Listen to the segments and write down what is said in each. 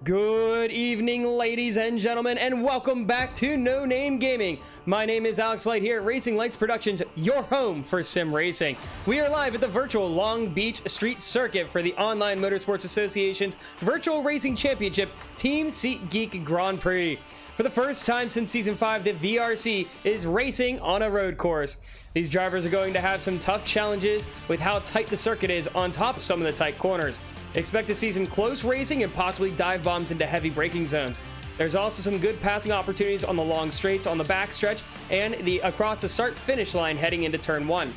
Good evening, ladies and gentlemen, and welcome back to No Name Gaming. My name is Alex Light here at Racing Lights Productions, your home for sim racing. We are live at the virtual Long Beach Street Circuit for the online Motorsports Association's Virtual Racing Championship Team SeatGeek Grand Prix. For the first time since Season 5, the VRC is racing on a road course. These drivers are going to have some tough challenges with how tight the circuit is on top of some of the tight corners. Expect to see some close racing and possibly dive bombs into heavy braking zones. There's also some good passing opportunities on the long straights on the backstretch and across the start-finish line heading into Turn 1.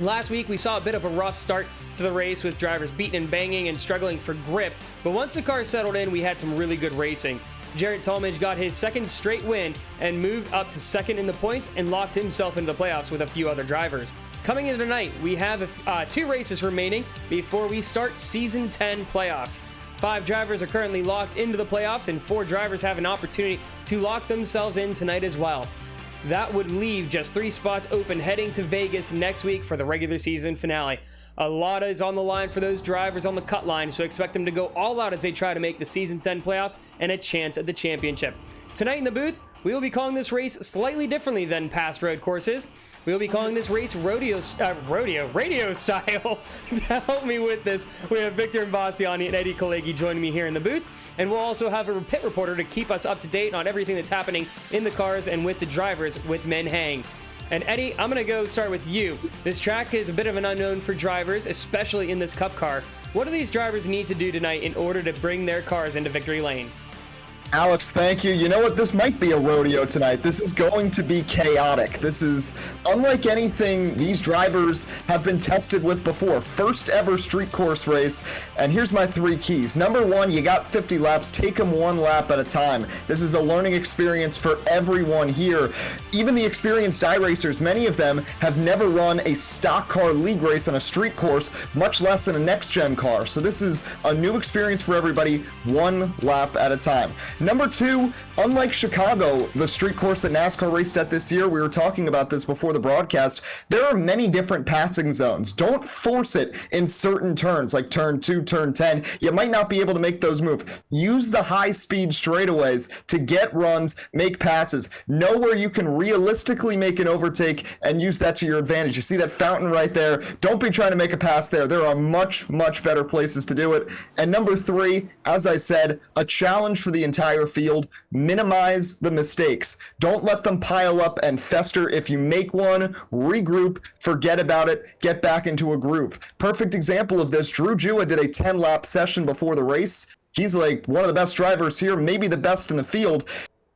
Last week, we saw a bit of a rough start to the race with drivers beating and banging and struggling for grip, but once the car settled in, we had some really good racing. Jarrett Talmadge got his second straight win and moved up to second in the points and locked himself into the playoffs with a few other drivers. Coming in tonight, we have 2 races remaining before we start Season 10 playoffs. 5 drivers are currently locked into the playoffs and 4 drivers have an opportunity to lock themselves in tonight as well. That would leave just 3 spots open heading to Vegas next week for the regular season finale. A lot is on the line for those drivers on the cut line, so expect them to go all out as they try to make the Season 10 playoffs and a chance at the championship. Tonight in the booth, we will be calling this race slightly differently than past road courses. We will be calling this race radio style. To help me with this, we have Victor Imbasiani and Eddie Kalegi joining me here in the booth. And we'll also have a pit reporter to keep us up to date on everything that's happening in the cars and with the drivers with Men Hang. And Eddie, I'm going to go start with you. This track is a bit of an unknown for drivers, especially in this Cup car. What do these drivers need to do tonight in order to bring their cars into victory lane? Alex, thank you. You know what? This might be a rodeo tonight. This is going to be chaotic. This is unlike anything these drivers have been tested with before. First ever street course race. And here's my 3 keys. Number 1, you got 50 laps. Take them 1 lap at a time. This is a learning experience for everyone here. Even the experienced iRacers, many of them have never run a stock car league race on a street course, much less in a next-gen car. So this is a new experience for everybody, 1 lap at a time. Number 2, unlike Chicago, the street course that NASCAR raced at this year, we were talking about this before the broadcast, there are many different passing zones. Don't force it in certain turns, like turn 2, turn 10. You might not be able to make those move. Use the high-speed straightaways to get runs, make passes. Know where you can realistically make an overtake and use that to your advantage. You see that fountain right there? Don't be trying to make a pass there. There are much, much better places to do it. And number 3, as I said, a challenge for the entire field. Minimize the mistakes. Don't let them pile up and fester. If you make one, regroup, forget about it, get back into a groove. Perfect example of this, Drew Jua did a 10-lap session before the race. He's like one of the best drivers here, maybe the best in the field.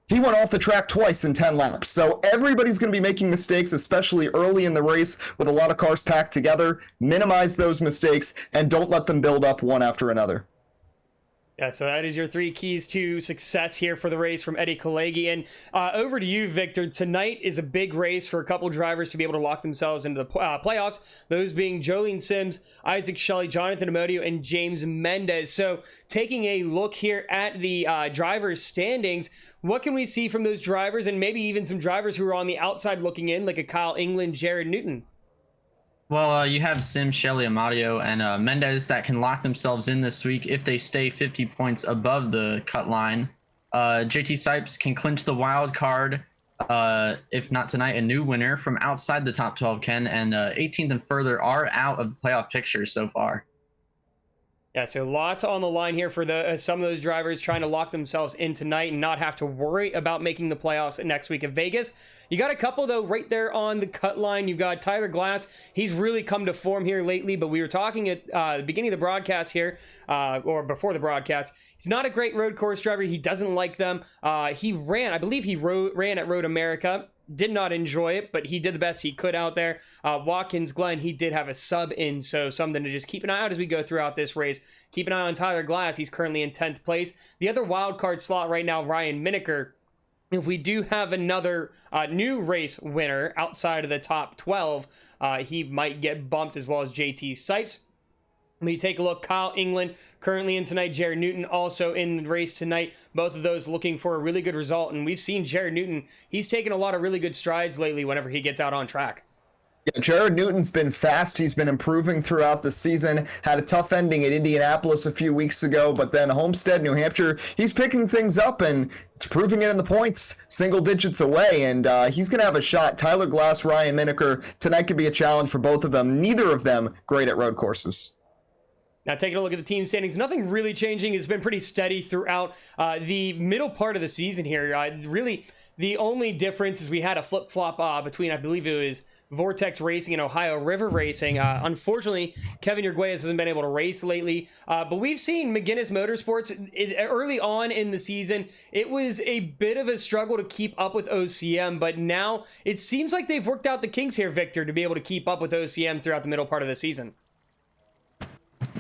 He went off the track twice in 10 laps. So everybody's going to be making mistakes, especially early in the race with a lot of cars packed together. Minimize those mistakes and don't let them build up one after another. Yeah, so that is your 3 keys to success here for the race from Eddie Kalegi. And over to you, Victor. Tonight is a big race for a couple drivers to be able to lock themselves into the playoffs, those being Jolene Sims, Isaac Shelley, Jonathan Amodio, and James Mendez. So taking a look here at the drivers' standings, what can we see from those drivers and maybe even some drivers who are on the outside looking in, like a Kyle England, Jared Newton? Well, you have Sim, Shelley, Amadio, and Mendez that can lock themselves in this week if they stay 50 points above the cut line. JT Sipes can clinch the wild card, if not tonight, a new winner from outside the top 12 can, and 18th and further are out of the playoff picture so far. Yeah, so lots on the line here for some of those drivers trying to lock themselves in tonight and not have to worry about making the playoffs next week at Vegas. You got a couple, though, right there on the cut line. You've got Tyler Glass. He's really come to form here lately, but we were talking at the beginning of the broadcast here, or before the broadcast. He's not a great road course driver. He doesn't like them. He ran, I believe he ran at Road America. Did not enjoy it, but he did the best he could out there. Watkins Glen, he did have a sub in, so something to just keep an eye out as we go throughout this race. Keep an eye on Tyler Glass. He's currently in 10th place. The other wild card slot right now, Ryan Miniker. If we do have another new race winner outside of the top 12, he might get bumped, as well as JT Sipes. When you take a look, Kyle England currently in tonight, Jared Newton also in the race tonight. Both of those looking for a really good result. And we've seen Jared Newton, he's taken a lot of really good strides lately whenever he gets out on track. Yeah, Jared Newton's been fast. He's been improving throughout the season. Had a tough ending at Indianapolis a few weeks ago, but then Homestead, New Hampshire, he's picking things up and it's proving it in the points, single digits away, and he's going to have a shot. Tyler Glass, Ryan Mineker, tonight could be a challenge for both of them. Neither of them great at road courses. Now, taking a look at the team standings, nothing really changing. It's been pretty steady throughout the middle part of the season here. Really, the only difference is we had a flip-flop between, I believe it was Vortex Racing and Ohio River Racing. Unfortunately, Kevin Urguez hasn't been able to race lately, but we've seen McGinnis Motorsports early on in the season. It was a bit of a struggle to keep up with OCM, but now it seems like they've worked out the kinks here, Victor, to be able to keep up with OCM throughout the middle part of the season.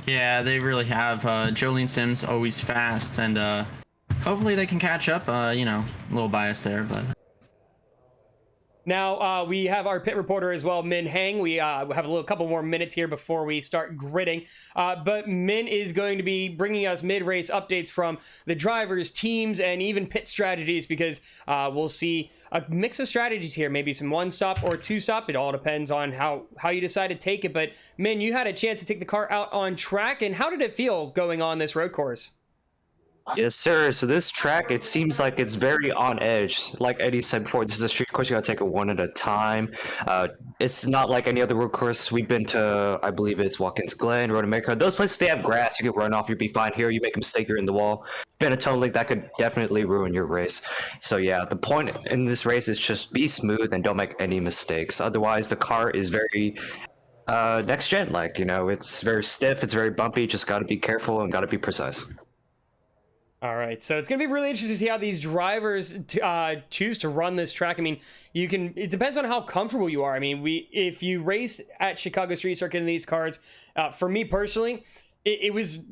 Yeah, they really have. Jolene Sims always fast, and hopefully they can catch up. You know, a little biased there, but. Now, we have our pit reporter as well, Min Hang. We have a couple more minutes here before we start gridding. But Min is going to be bringing us mid-race updates from the drivers, teams, and even pit strategies, because we'll see a mix of strategies here. Maybe some one-stop or two-stop. It all depends on how you decide to take it. But, Min, you had a chance to take the car out on track, and how did it feel going on this road course? Yes, sir. So this track, it seems like it's very on edge. Like Eddie said before, this is a street course. You gotta take it one at a time. It's not like any other road course. We've been to, I believe it's Watkins Glen, Road America. Those places, they have grass. You can run off. You'll be fine. Here, you make a mistake, you're in the wall. Been a tunnel leak, that could definitely ruin your race. So yeah, the point in this race is just be smooth and don't make any mistakes. Otherwise, the car is very next gen. Like, you know, it's very stiff. It's very bumpy. Just got to be careful and got to be precise. All right, so it's going to be really interesting to see how these drivers choose to run this track. I mean, it depends on how comfortable you are. I mean, if you race at Chicago Street Circuit in these cars, for me personally, it was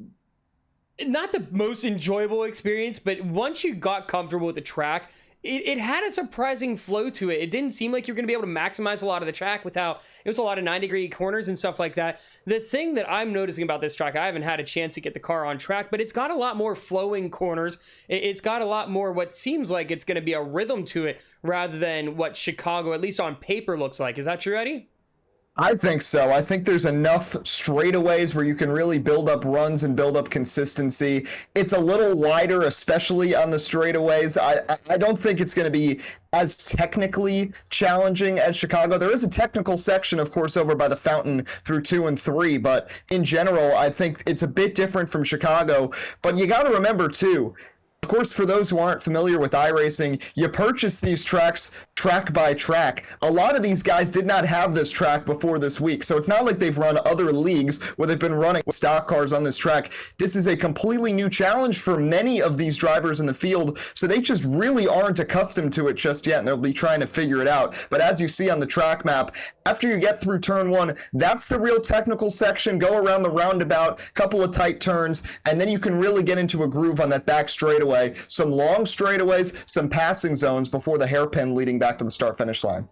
not the most enjoyable experience, but once you got comfortable with the track, it had a surprising flow to it. It didn't seem like you're going to be able to maximize a lot of the track without, it was a lot of 9-degree corners and stuff like that. The thing that I'm noticing about this track, I haven't had a chance to get the car on track, but it's got a lot more flowing corners. It's got a lot more what seems like it's going to be a rhythm to it rather than what Chicago, at least on paper, looks like. Is that true, Eddie? I think so. I think there's enough straightaways where you can really build up runs and build up consistency. It's a little wider, especially on the straightaways. I don't think it's going to be as technically challenging as Chicago. There is a technical section, of course, over by the fountain through 2 and 3, but in general, I think it's a bit different from Chicago. But you got to remember, too, of course, for those who aren't familiar with iRacing, you purchase these tracks track by track. A lot of these guys did not have this track before this week, so it's not like they've run other leagues where they've been running stock cars on this track. This is a completely new challenge for many of these drivers in the field, so they just really aren't accustomed to it just yet, and they'll be trying to figure it out. But as you see on the track map, after you get through turn 1, that's the real technical section. Go around the roundabout, couple of tight turns, and then you can really get into a groove on that back straightaway. Some long straightaways, some passing zones before the hairpin leading back to the start-finish line.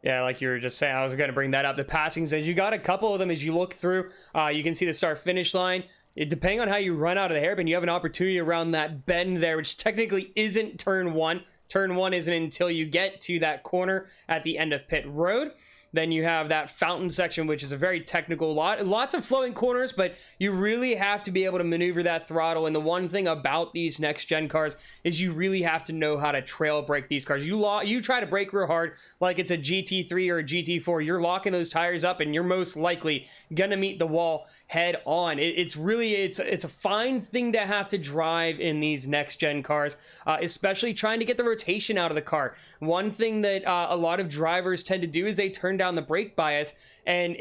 Yeah, like you were just saying, I was going to bring that up. The passing zones, you got a couple of them as you look through. You can see the start-finish line. Depending on how you run out of the hairpin, you have an opportunity around that bend there, which technically isn't turn 1. Turn 1 isn't until you get to that corner at the end of pit road. Then you have that fountain section, which is a very technical lot. Lots of flowing corners, but you really have to be able to maneuver that throttle. And the one thing about these next-gen cars is you really have to know how to trail brake these cars. You try to brake real hard like it's a GT3 or a GT4. You're locking those tires up, and you're most likely going to meet the wall head on. It's a fine thing to have to drive in these next-gen cars, especially trying to get the rotation out of the car. One thing that a lot of drivers tend to do is they turn down the brake bias, and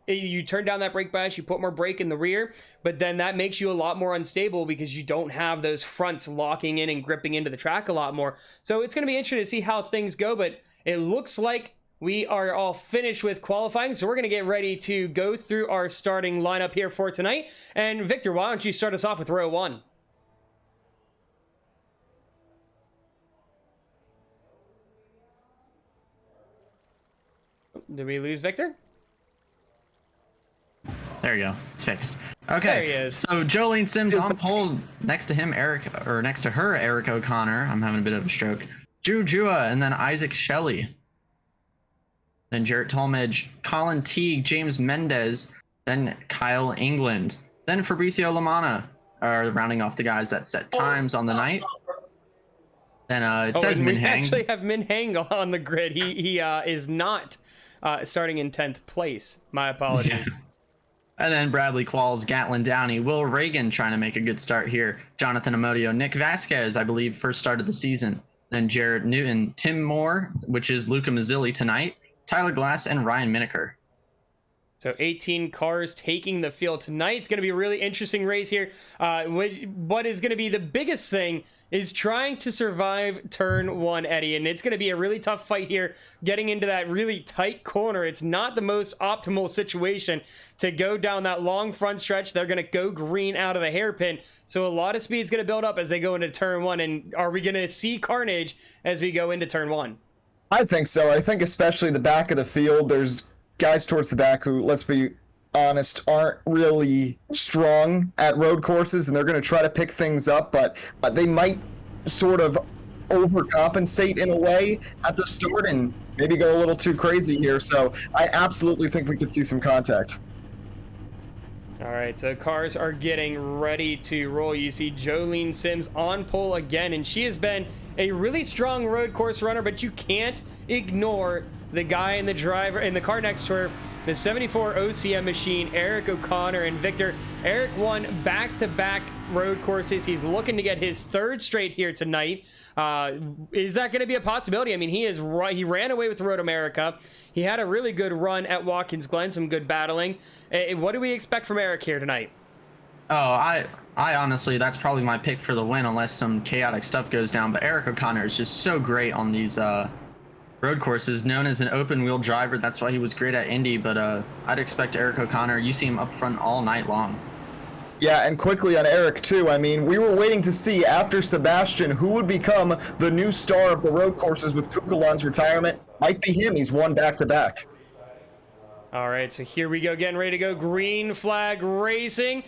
you turn down that brake bias, you put more brake in the rear, but then that makes you a lot more unstable because you don't have those fronts locking in and gripping into the track a lot more. So it's going to be interesting to see how things go, but it looks like we are all finished with qualifying, so we're going to get ready to go through our starting lineup here for tonight. And Victor, why don't you start us off with row 1? Did we lose Victor? There you go. It's fixed. Okay. There he is. So Jolene Sims on pole. Next to him, next to her, Eric O'Connor. I'm having a bit of a stroke. Drew Jua, and then Isaac Shelley. then Jarrett Talmadge, Colin Teague, James Mendez, then Kyle England, then Fabricio Lamana are rounding off the guys that set times on the night. Then it says Min We Hang. actually have Min Hang on the grid. He is not starting in 10th place. My apologies. Yeah. And then Bradley Qualls, Gatlin Downey, Will Reagan trying to make a good start here. Jonathan Amodio, Nick Vasquez, I believe, first start of the season. Then Jared Newton, Tim Moore, which is Luca Mazzilli tonight, Tyler Glass, and Ryan Miniker. So 18 cars taking the field tonight. It's going to be a really interesting race here. What is going to be the biggest thing is trying to survive turn 1, Eddie. And it's going to be a really tough fight here, getting into that really tight corner. It's not the most optimal situation to go down that long front stretch. They're going to go green out of the hairpin. So a lot of speed is going to build up as they go into turn 1. And are we going to see carnage as we go into turn 1? I think so. I think especially the back of the field, there's guys towards the back who, let's be honest, aren't really strong at road courses, and they're going to try to pick things up, but they might sort of overcompensate in a way at the start and maybe go a little too crazy here. So I absolutely think we could see some contact. All right, so cars are getting ready to roll. You see Jolene Sims on pole again, and she has been a really strong road course runner, but you can't ignore the guy in the driver in the car next to her, the 74 OCM machine, Eric O'Connor. And Victor, Eric won back-to-back road courses. He's looking to get his 3rd straight here tonight. Is that going to be a possibility? I mean, he ran away with Road America. He had a really good run at Watkins Glen, some good battling. What do we expect from Eric here tonight? Oh, I honestly, that's probably my pick for the win unless some chaotic stuff goes down. But Eric O'Connor is just so great on these road courses, known as an open wheel driver. That's why he was great at Indy, but I'd expect Eric O'Connor, you see him up front all night long. Yeah, and quickly on Eric too, I mean, we were waiting to see after Sebastian who would become the new star of the road courses with Kukulon's retirement. Might be him. He's won back-to-back. All right, so here we go, getting ready to go. Green flag racing.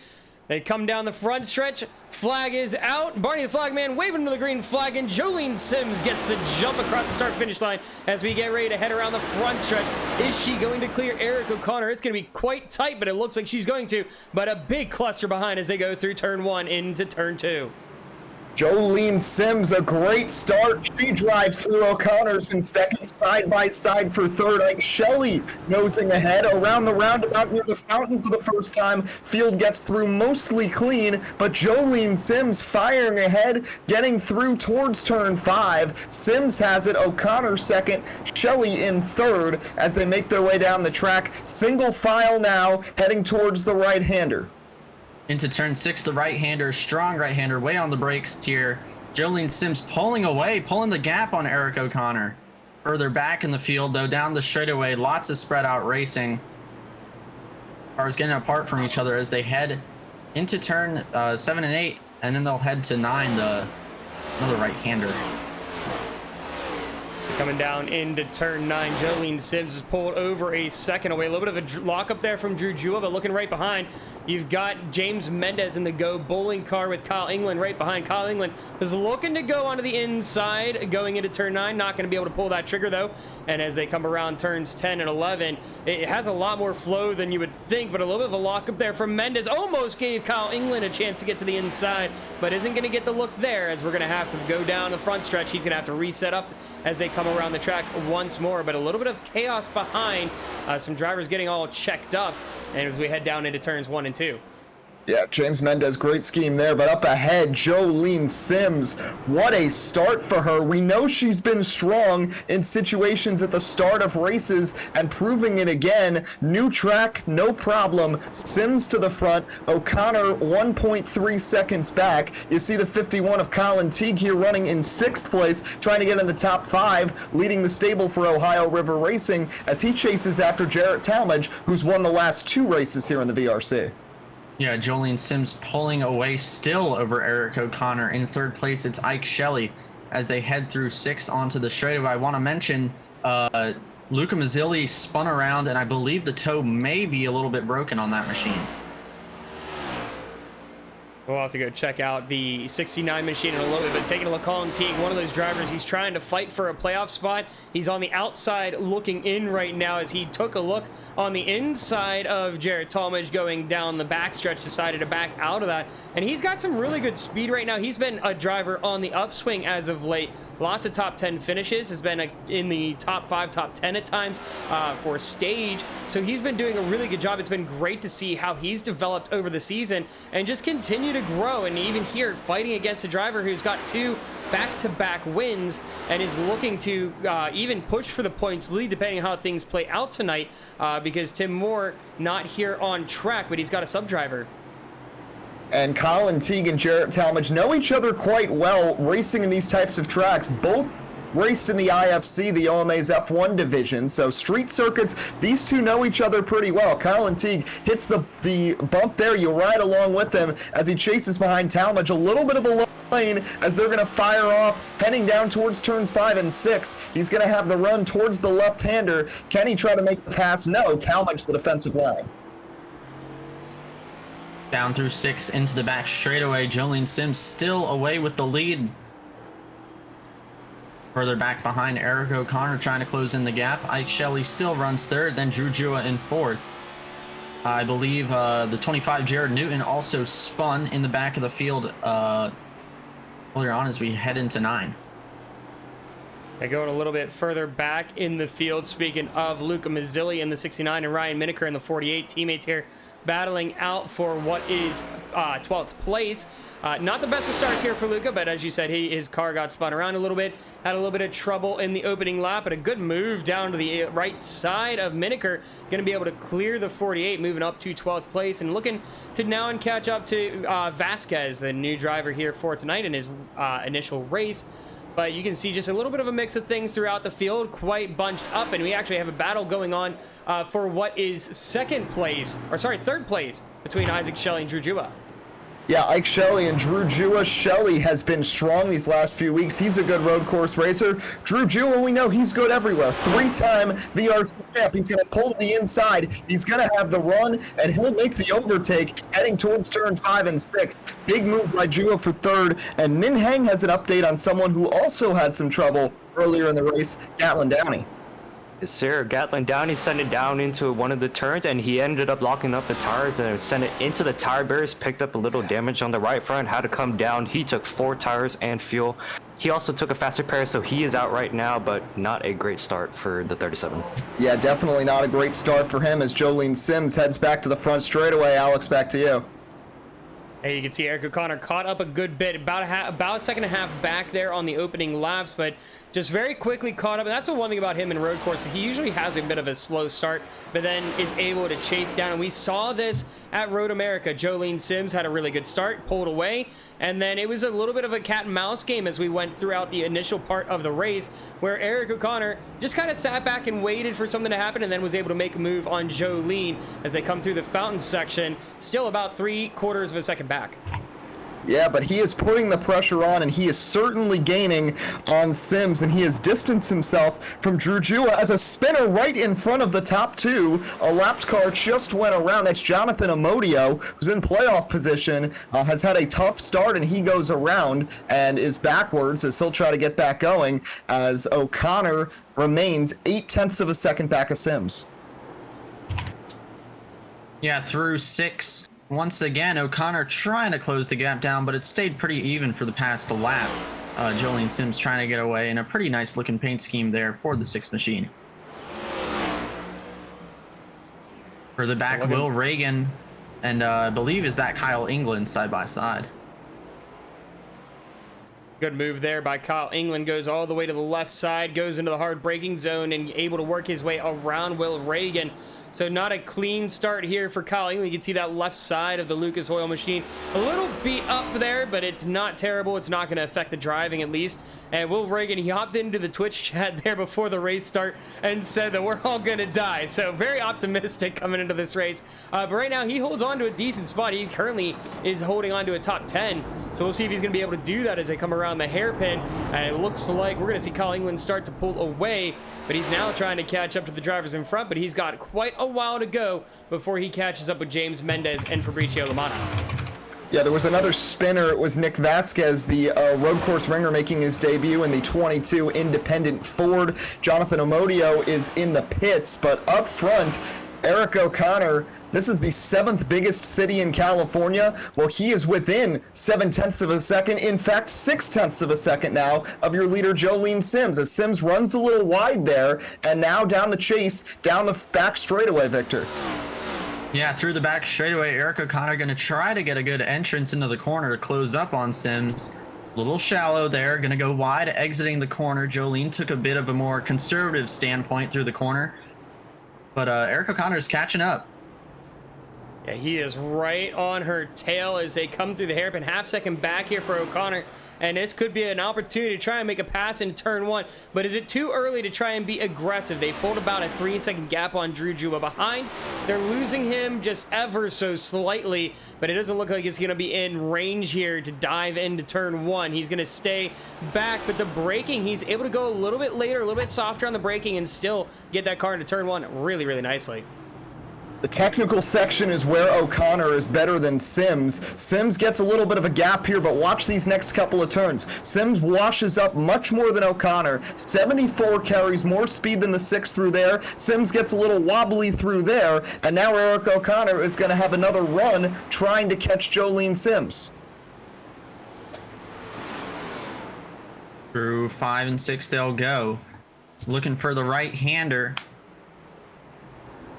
They come down the front stretch. Flag is out. Barney the Flagman waving to the green flag, and Jolene Sims gets the jump across the start-finish line as we get ready to head around the front stretch. Is she going to clear Eric O'Connor? It's going to be quite tight, but it looks like she's going to. But a big cluster behind as they go through turn 1 into turn 2. Jolene Sims, a great start. She drives through O'Connor's in second, side by side for third. Ike Shelley nosing ahead around the roundabout near the fountain for the first time. Field gets through mostly clean, but Jolene Sims firing ahead, getting through towards turn 5. Sims has it, O'Connor second, Shelley in third as they make their way down the track. Single file now, heading towards the right-hander. Into turn 6, the right-hander, strong right-hander, way on the brakes here. Jolene Sims pulling away, pulling the gap on Eric O'Connor. Further back in the field, though, down the straightaway, lots of spread out racing. Cars getting apart from each other as they head into turn 7 and 8, and then they'll head to 9, another right-hander. So coming down into turn 9, Jolene Sims is pulled over a second away. A little bit of a lockup there from Drew Jewell, but looking right behind, you've got James Mendez in the Go bowling car with Kyle England right behind. Kyle England is looking to go onto the inside going into turn 9. Not going to be able to pull that trigger, though. And as they come around turns 10 and 11, it has a lot more flow than you would think, but a little bit of a lockup there from Mendez. Almost gave Kyle England a chance to get to the inside, but isn't going to get the look there as we're going to have to go down the front stretch. He's going to have to reset up as they come around the track once more, but a little bit of chaos behind. Some drivers getting all checked up, and as we head down into turns 1 and 2. Yeah, James Mendez, great scheme there, but up ahead, Jolene Sims. What a start for her. We know she's been strong in situations at the start of races and proving it again. New track, no problem. Sims to the front, O'Connor 1.3 seconds back. You see the 51 of Colin Teague here running in 6th place, trying to get in the top 5, leading the stable for Ohio River Racing as he chases after Jarrett Talmadge, who's won the last 2 races here in the VRC. Yeah, Jolene Sims pulling away still over Eric O'Connor. In 3rd place, it's Ike Shelley as they head through 6 onto the straightaway. I want to mention Luca Mazzilli spun around, and I believe the toe may be a little bit broken on that machine. We'll have to go check out the 69 machine in a little bit, but taking a look, Colin Teague, one of those drivers, he's trying to fight for a playoff spot. He's on the outside looking in right now as he took a look on the inside of Jared Talmadge going down the backstretch, decided to back out of that. And he's got some really good speed right now. He's been a driver on the upswing as of late. Lots of top 10 finishes, has been in the top 5, top 10 at times for stage. So he's been doing a really good job. It's been great to see how he's developed over the season and just continue to grow. And even here, fighting against a driver who's got 2 back-to-back wins and is looking to even push for the points lead depending on how things play out tonight, because Tim Moore not here on track, but he's got a sub-driver. And Colin Teague and Jarrett Talmadge know each other quite well racing in these types of tracks. Both raced in the IFC, the OMA's F1 division, so street circuits, these two know each other pretty well. Colin Teague hits the bump there, you ride along with him as he chases behind Talmadge. A little bit of a low lane as they're going to fire off, heading down towards turns 5 and 6. He's going to have the run towards the left-hander. Can he try to make the pass? No, Talmadge the defensive line. Down through 6 into the back straightaway. Jolene Sims still away with the lead. Further back behind, Eric O'Connor trying to close in the gap. Ike Shelley still runs third, then Drew Jua in fourth. I believe the 25 Jared Newton also spun in the back of the field earlier on as we head into 9. They're going a little bit further back in the field. Speaking of Luca Mazzilli in the 69 and Ryan Miniker in the 48, teammates here battling out for what is 12th place. Not the best of starts here for Luca, but as you said, his car got spun around a little bit, had a little bit of trouble in the opening lap, but a good move down to the right side of Miniker, going to be able to clear the 48, moving up to 12th place and looking to now catch up to Vasquez, the new driver here for tonight in his initial race. But you can see just a little bit of a mix of things throughout the field, quite bunched up, and we actually have a battle going on for what is third place between Isaac Shelley and Drew Jua. Yeah, Ike Shelley and Drew Jua. Shelley has been strong these last few weeks. He's a good road course racer. Drew Jua, we know he's good everywhere. 3-time VRC champ. He's going to pull to the inside. He's going to have the run, and he'll make the overtake heading towards turn 5 and 6. Big move by Jua for third. And Min Heng has an update on someone who also had some trouble earlier in the race, Gatlin Downey. Yes, sir. Gatlin Downey sent it down into one of the turns, and he ended up locking up the tires and sent it into the tire barriers, picked up a little damage on the right front, had to come down. He took 4 tires and fuel. He also took a faster pair, so he is out right now, but not a great start for the 37. Yeah, definitely not a great start for him as Jolene Sims heads back to the front straightaway. Alex, back to you. Hey, you can see Eric O'Connor caught up a good bit, about a second and a half back there on the opening laps, but just very quickly caught up. And that's the one thing about him in road courses. He usually has a bit of a slow start, but then is able to chase down. And we saw this at Road America. Jolene Sims had a really good start, pulled away, and then it was a little bit of a cat and mouse game as we went throughout the initial part of the race, where Eric O'Connor just kind of sat back and waited for something to happen, and then was able to make a move on Jolene as they come through the fountain section, still about 3/4 of a second back. Yeah, but he is putting the pressure on, and he is certainly gaining on Sims, and he has distanced himself from Drew Jua as a spinner right in front of the top 2. A lapped car just went around. That's Jonathan Amodio, who's in playoff position, has had a tough start, and he goes around and is backwards as he'll try to get back going as O'Connor remains 0.8 of a second back of Sims. Yeah, through 6. Once again, O'Connor trying to close the gap down, but it stayed pretty even for the past lap. Jolene Sims trying to get away, and a pretty nice looking paint scheme there for the 6 machine. For the back, Will Reagan, and I believe is that Kyle England side by side. Good move there by Kyle England, goes all the way to the left side, goes into the hard braking zone, and able to work his way around Will Reagan. So not a clean start here for Kyle England. You can see that left side of the Lucas Oil machine. A little beat up there, but it's not terrible. It's not going to affect the driving at least. And Will Reagan, he hopped into the Twitch chat there before the race start and said that we're all going to die. So very optimistic coming into this race. But right now he holds on to a decent spot. He currently is holding on to a top 10. So we'll see if he's going to be able to do that as they come around the hairpin. And it looks like we're going to see Kyle England start to pull away. But he's now trying to catch up to the drivers in front. But he's got quite a while to go before he catches up with James Mendez and Fabricio Lamana. Yeah, there was another spinner. It was Nick Vasquez, the road course ringer, making his debut in the 22 Independent Ford. Jonathan Omodio is in the pits, but up front, Eric O'Connor. This is the 7th biggest city in California. Well, he is within 7/10 of a second. In fact, 6/10 of a second now of your leader, Jolene Sims, as Sims runs a little wide there, and now down the chase, down the back straightaway, Victor. Yeah, through the back straightaway, Eric O'Connor going to try to get a good entrance into the corner to close up on Sims. A little shallow there, going to go wide, exiting the corner. Jolene took a bit of a more conservative standpoint through the corner, but Eric O'Connor is catching up. Yeah, he is right on her tail as they come through the hairpin. Half-second back here for O'Connor, and this could be an opportunity to try and make a pass in turn 1. But is it too early to try and be aggressive? They pulled about a 3-second gap on Drew Jua behind. They're losing him just ever so slightly, but it doesn't look like he's going to be in range here to dive into turn 1. He's going to stay back, but the braking, he's able to go a little bit later, a little bit softer on the braking, and still get that car into turn 1 really, really nicely. The technical section is where O'Connor is better than Sims. Sims gets a little bit of a gap here, but watch these next couple of turns. Sims washes up much more than O'Connor. 74 carries more speed than the 6 through there. Sims gets a little wobbly through there, and now Eric O'Connor is going to have another run trying to catch Jolene Sims. Through 5 and 6 they'll go. Looking for the right-hander.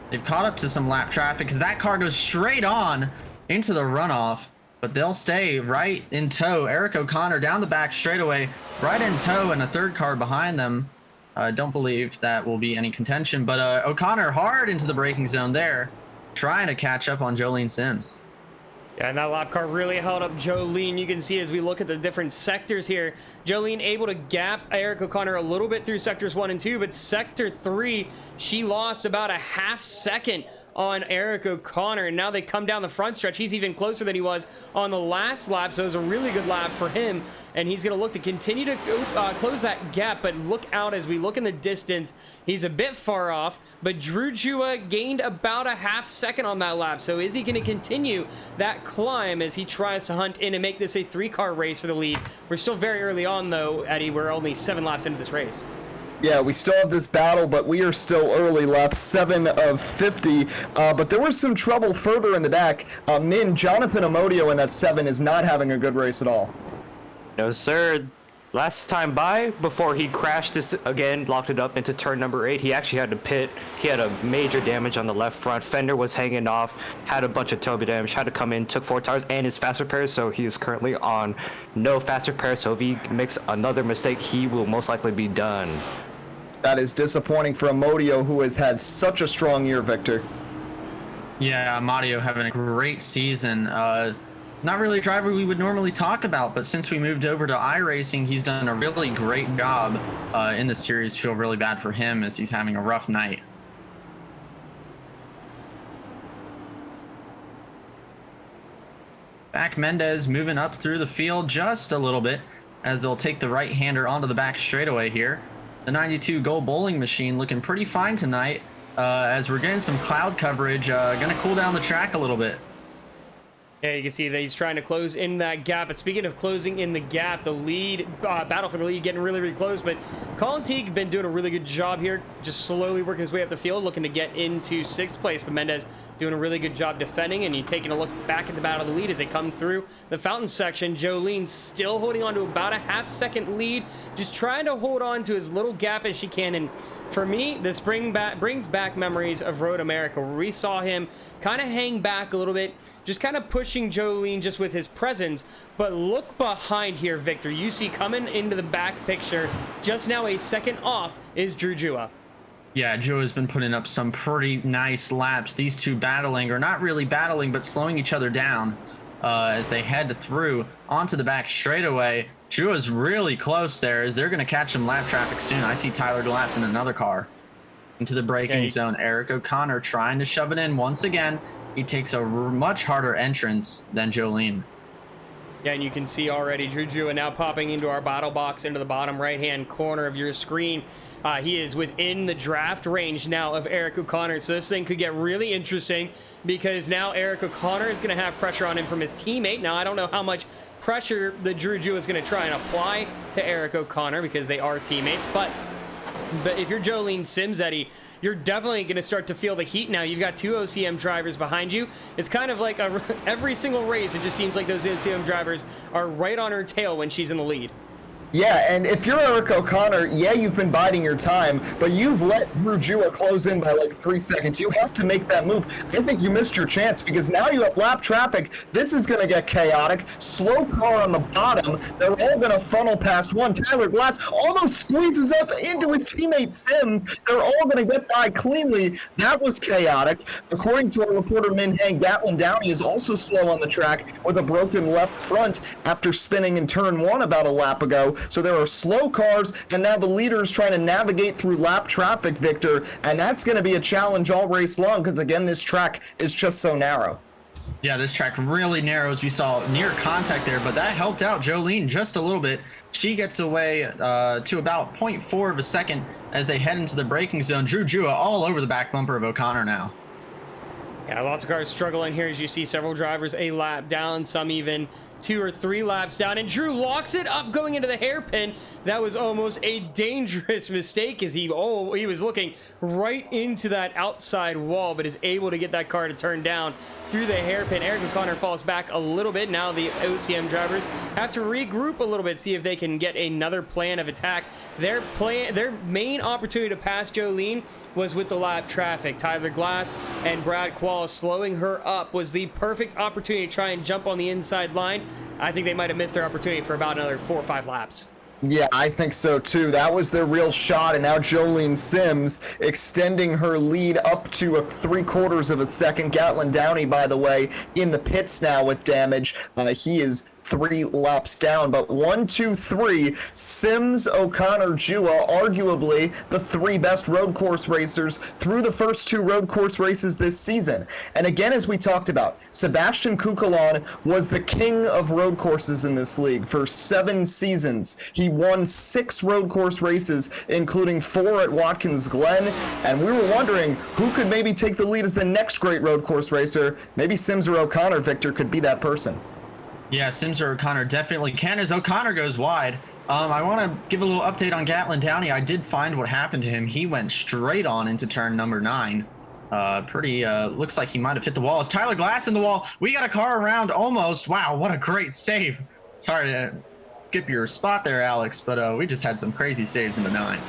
They've caught up to some lap traffic because that car goes straight on into the runoff, but they'll stay right in tow. Eric O'Connor down the back straightaway, right in tow, and a third car behind them. I don't believe that will be any contention, but O'Connor hard into the braking zone there, trying to catch up on Jolene Sims. Yeah, and that lap car really held up Jolene. You can see as we look at the different sectors here, Jolene able to gap Eric O'Connor a little bit through sectors 1 and 2, but sector 3, she lost about a half-second on Eric O'Connor, and now they come down the front stretch. He's even closer than he was on the last lap, so it was a really good lap for him, and he's going to look to continue to close that gap. But look out as we look in the distance, he's a bit far off, but Drew Jua gained about a half-second on that lap. So is he going to continue that climb as he tries to hunt in and make this a 3-car race for the lead? We're still very early on, though, Eddie. We're only 7 laps into this race. Yeah, we still have this battle, but we are still early, lap 7 of 50. But there was some trouble further in the back. Jonathan Omodio in that 7 is not having a good race at all. No, sir. Last time by, before he crashed this again, locked it up into turn number 8, he actually had to pit. He had a major damage on the left front. Fender was hanging off, had a bunch of toe damage, had to come in, took 4 tires and his fast repairs, so he is currently on no fast repair. So if he makes another mistake, he will most likely be done. That is disappointing for Omodio, who has had such a strong year, Victor. Yeah, Amadio having a great season. Not really a driver we would normally talk about, but since we moved over to iRacing, he's done a really great job in the series. Feel really bad for him as he's having a rough night. Back Mendez moving up through the field just a little bit as they'll take the right-hander onto the back straightaway here. The 92 Gold Bowling Machine looking pretty fine tonight as we're getting some cloud coverage. Gonna cool down the track a little bit. Yeah, you can see that he's trying to close in that gap. But speaking of closing in the gap, the lead battle for the lead getting really, really close. But Colin Teague been doing a really good job here, just slowly working his way up the field, looking to get into 6th place. But Mendez doing a really good job defending, and you taking a look back at the battle of the lead as they come through the fountain section. Jolene still holding on to about a half-second lead, just trying to hold on to as little gap as she can. And for me, this brings back memories of Road America, where we saw him kind of hang back a little bit, just kind of pushing Jolene just with his presence. But look behind here, Victor. You see coming into the back picture, just now a second off, is Drew Jua. Yeah, Jua's been putting up some pretty nice laps. These two battling, or not really battling, but slowing each other down as they head through onto the back straightaway. Jua's really close there as they're going to catch some lap traffic soon. I see Tyler Glass in another car into the braking zone. Eric O'Connor trying to shove it in once again. He takes a much harder entrance than Jolene. Yeah, and you can see already Juju now popping into our battle box into the bottom right-hand corner of your screen. He is within the draft range now of Eric O'Connor, so this thing could get really interesting because now Eric O'Connor is going to have pressure on him from his teammate. Now, I don't know how much pressure the Juju is going to try and apply to Eric O'Connor because they are teammates, but if you're Jolene Sims, Eddie, you're definitely going to start to feel the heat now. You've got 2 OCM drivers behind you. It's kind of like every single race, it just seems like those OCM drivers are right on her tail when she's in the lead. Yeah, and if you're Eric O'Connor, yeah, you've been biding your time, but you've let Brujua close in by like 3 seconds. You have to make that move. I think you missed your chance because now you have lap traffic. This is going to get chaotic. Slow car on the bottom. They're all going to funnel past one. Tyler Glass almost squeezes up into his teammate Sims. They're all going to get by cleanly. That was chaotic. According to our reporter Min Hang, Gatlin Downey is also slow on the track with a broken left front after spinning in turn 1 about a lap ago. So there are slow cars, and now the leader is trying to navigate through lap traffic, Victor, and that's going to be a challenge all race long because, again, this track is just so narrow. Yeah, this track really narrows. We saw near contact there, but that helped out Jolene just a little bit. She gets away to about 0.4 of a second as they head into the braking zone. Drew Jua all over the back bumper of O'Connor now. Yeah, lots of cars struggling here as you see several drivers a lap down, some even 2 or 3 laps down, and Drew locks it up going into the hairpin. That was almost a dangerous mistake as he was looking right into that outside wall, but is able to get that car to turn down through the hairpin. Eric O'Connor falls back a little bit. Now the OCM drivers have to regroup a little bit, see if they can get another plan of attack. Their main opportunity to pass Jolene was with the lap traffic. Tyler Glass and Brad Quall slowing her up was the perfect opportunity to try and jump on the inside line. I think they might have missed their opportunity for about another 4 or 5 laps. Yeah, I think so too. That was their real shot, and now Jolene Sims extending her lead up to a 3/4 of a second. Gatlin Downey, by the way, in the pits now with damage. He is 3 laps down, but 1, 2, 3, Sims, O'Connor, Jua, arguably the 3 best road course racers through the first 2 road course races this season. And again, as we talked about, Sebastian Kukulon was the king of road courses in this league for 7 seasons. He won 6 road course races, including 4 at Watkins Glen, and we were wondering who could maybe take the lead as the next great road course racer. Maybe Sims or O'Connor, Victor, could be that person. Yeah, Sims or O'Connor definitely can as O'Connor goes wide. I want to give a little update on Gatlin Downey. I did find what happened to him. He went straight on into turn number 9. Looks like he might have hit the wall. Is Tyler Glass in the wall? We got a car around almost. Wow, what a great save. Sorry to skip your spot there, Alex, but we just had some crazy saves in the 9.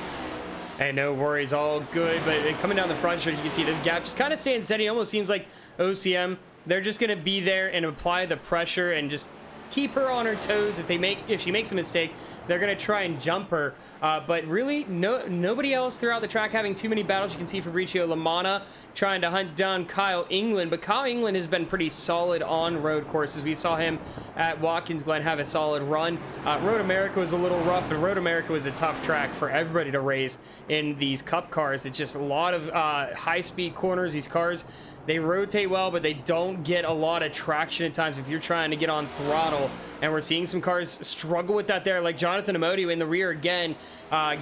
Hey, no worries, all good. But coming down the front stretch, you can see this gap just kind of staying steady. Almost seems like OCM, they're just going to be there and apply the pressure and just keep her on her toes. If she makes a mistake, they're going to try and jump her. But really, nobody else throughout the track having too many battles. You can see Fabricio Lamana trying to hunt down Kyle England, but Kyle England has been pretty solid on road courses. We saw him at Watkins Glen have a solid run. Road America was a little rough, but Road America was a tough track for everybody to race in these cup cars. It's just a lot of high-speed corners. These cars, they rotate well, but they don't get a lot of traction at times if you're trying to get on throttle. And we're seeing some cars struggle with that there, like Jonathan Amodio in the rear again,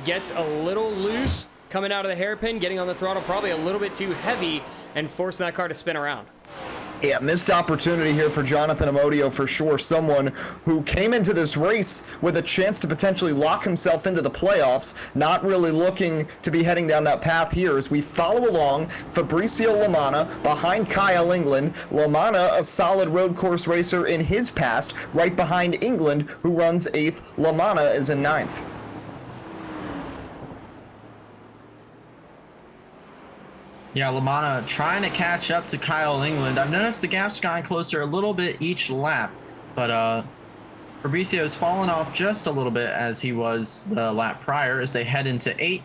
gets a little loose coming out of the hairpin, getting on the throttle probably a little bit too heavy and forcing that car to spin around. Yeah, missed opportunity here for Jonathan Amodio for sure. Someone who came into this race with a chance to potentially lock himself into the playoffs, not really looking to be heading down that path here as we follow along. Fabricio Lamana behind Kyle England. Lamana, a solid road course racer in his past, right behind England, who runs 8th. Lamana is in 9th. Yeah, Lamana trying to catch up to Kyle England. I've noticed the gap's gotten closer a little bit each lap, but Fabricio's fallen off just a little bit as he was the lap prior as they head into 8.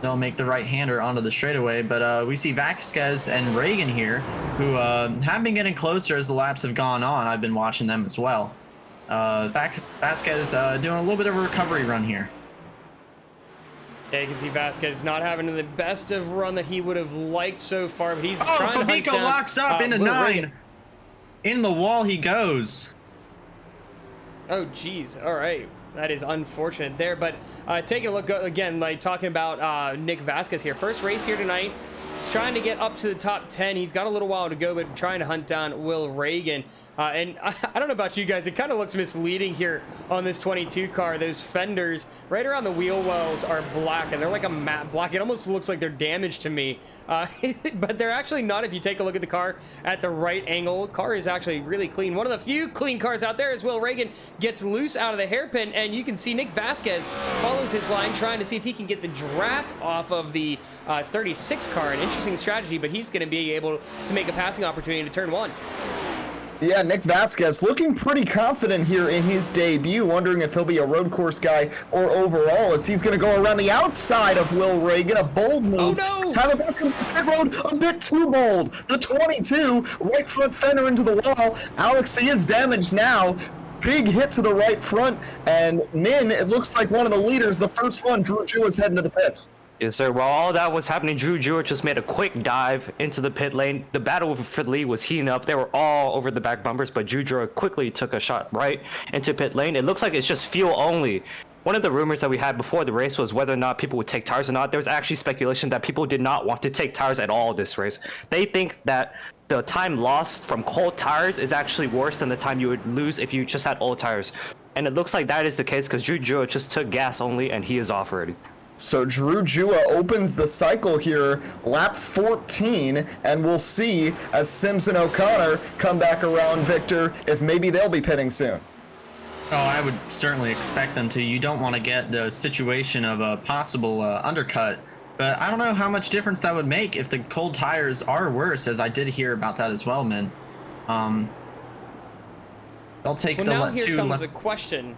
They'll make the right-hander onto the straightaway, but we see Vasquez and Reagan here who have been getting closer as the laps have gone on. I've been watching them as well. Vasquez doing a little bit of a recovery run here. Yeah, you can see Vasquez not having the best of run that he would have liked so far, but he's trying to hunt down, locks up into 9. Reagan. In the wall he goes. Oh, geez. All right. That is unfortunate there. But taking a look again, like talking about Nick Vasquez here. First race here tonight. He's trying to get up to the top 10. He's got a little while to go, but trying to hunt down Will Reagan. And I don't know about you guys, it kind of looks misleading here on this 22 car. Those fenders right around the wheel wells are black, and they're like a matte black. It almost looks like they're damaged to me. But they're actually not if you take a look at the car at the right angle. The car is actually really clean. One of the few clean cars out there is Will Reagan gets loose out of the hairpin, and you can see Nick Vasquez follows his line, trying to see if he can get the draft off of the 36 car. An interesting strategy, but he's going to be able to make a passing opportunity to turn 1. Yeah, Nick Vasquez looking pretty confident here in his debut, wondering if he'll be a road course guy or overall, as he's going to go around the outside of Will Reagan. A bold move. Oh, no. Tyler Bass comes to pit road, a bit too bold. The 22, right front fender into the wall. Alex, he is damaged now. Big hit to the right front, and Min, it looks like one of the leaders, the first one, Drew Jew, is heading to the pits. Yes, sir. While all that was happening, Drew Jewett just made a quick dive into the pit lane. The battle with Fred Lee was heating up. They were all over the back bumpers, but Drew Jewett quickly took a shot right into pit lane. It looks like it's just fuel only. One of the rumors that we had before the race was whether or not people would take tires or not. There was actually speculation that people did not want to take tires at all this race. They think that the time lost from cold tires is actually worse than the time you would lose if you just had old tires. And it looks like that is the case because Drew Jewett just took gas only and he is off already. So Drew Jua opens the cycle here, lap 14, and we'll see as Sims and O'Connor come back around, Victor, if maybe they'll be pitting soon. Oh, I would certainly expect them to. You don't want to get the situation of a possible undercut, but I don't know how much difference that would make if the cold tires are worse, as I did hear about that as well, man. They'll take well, the now here two comes a question.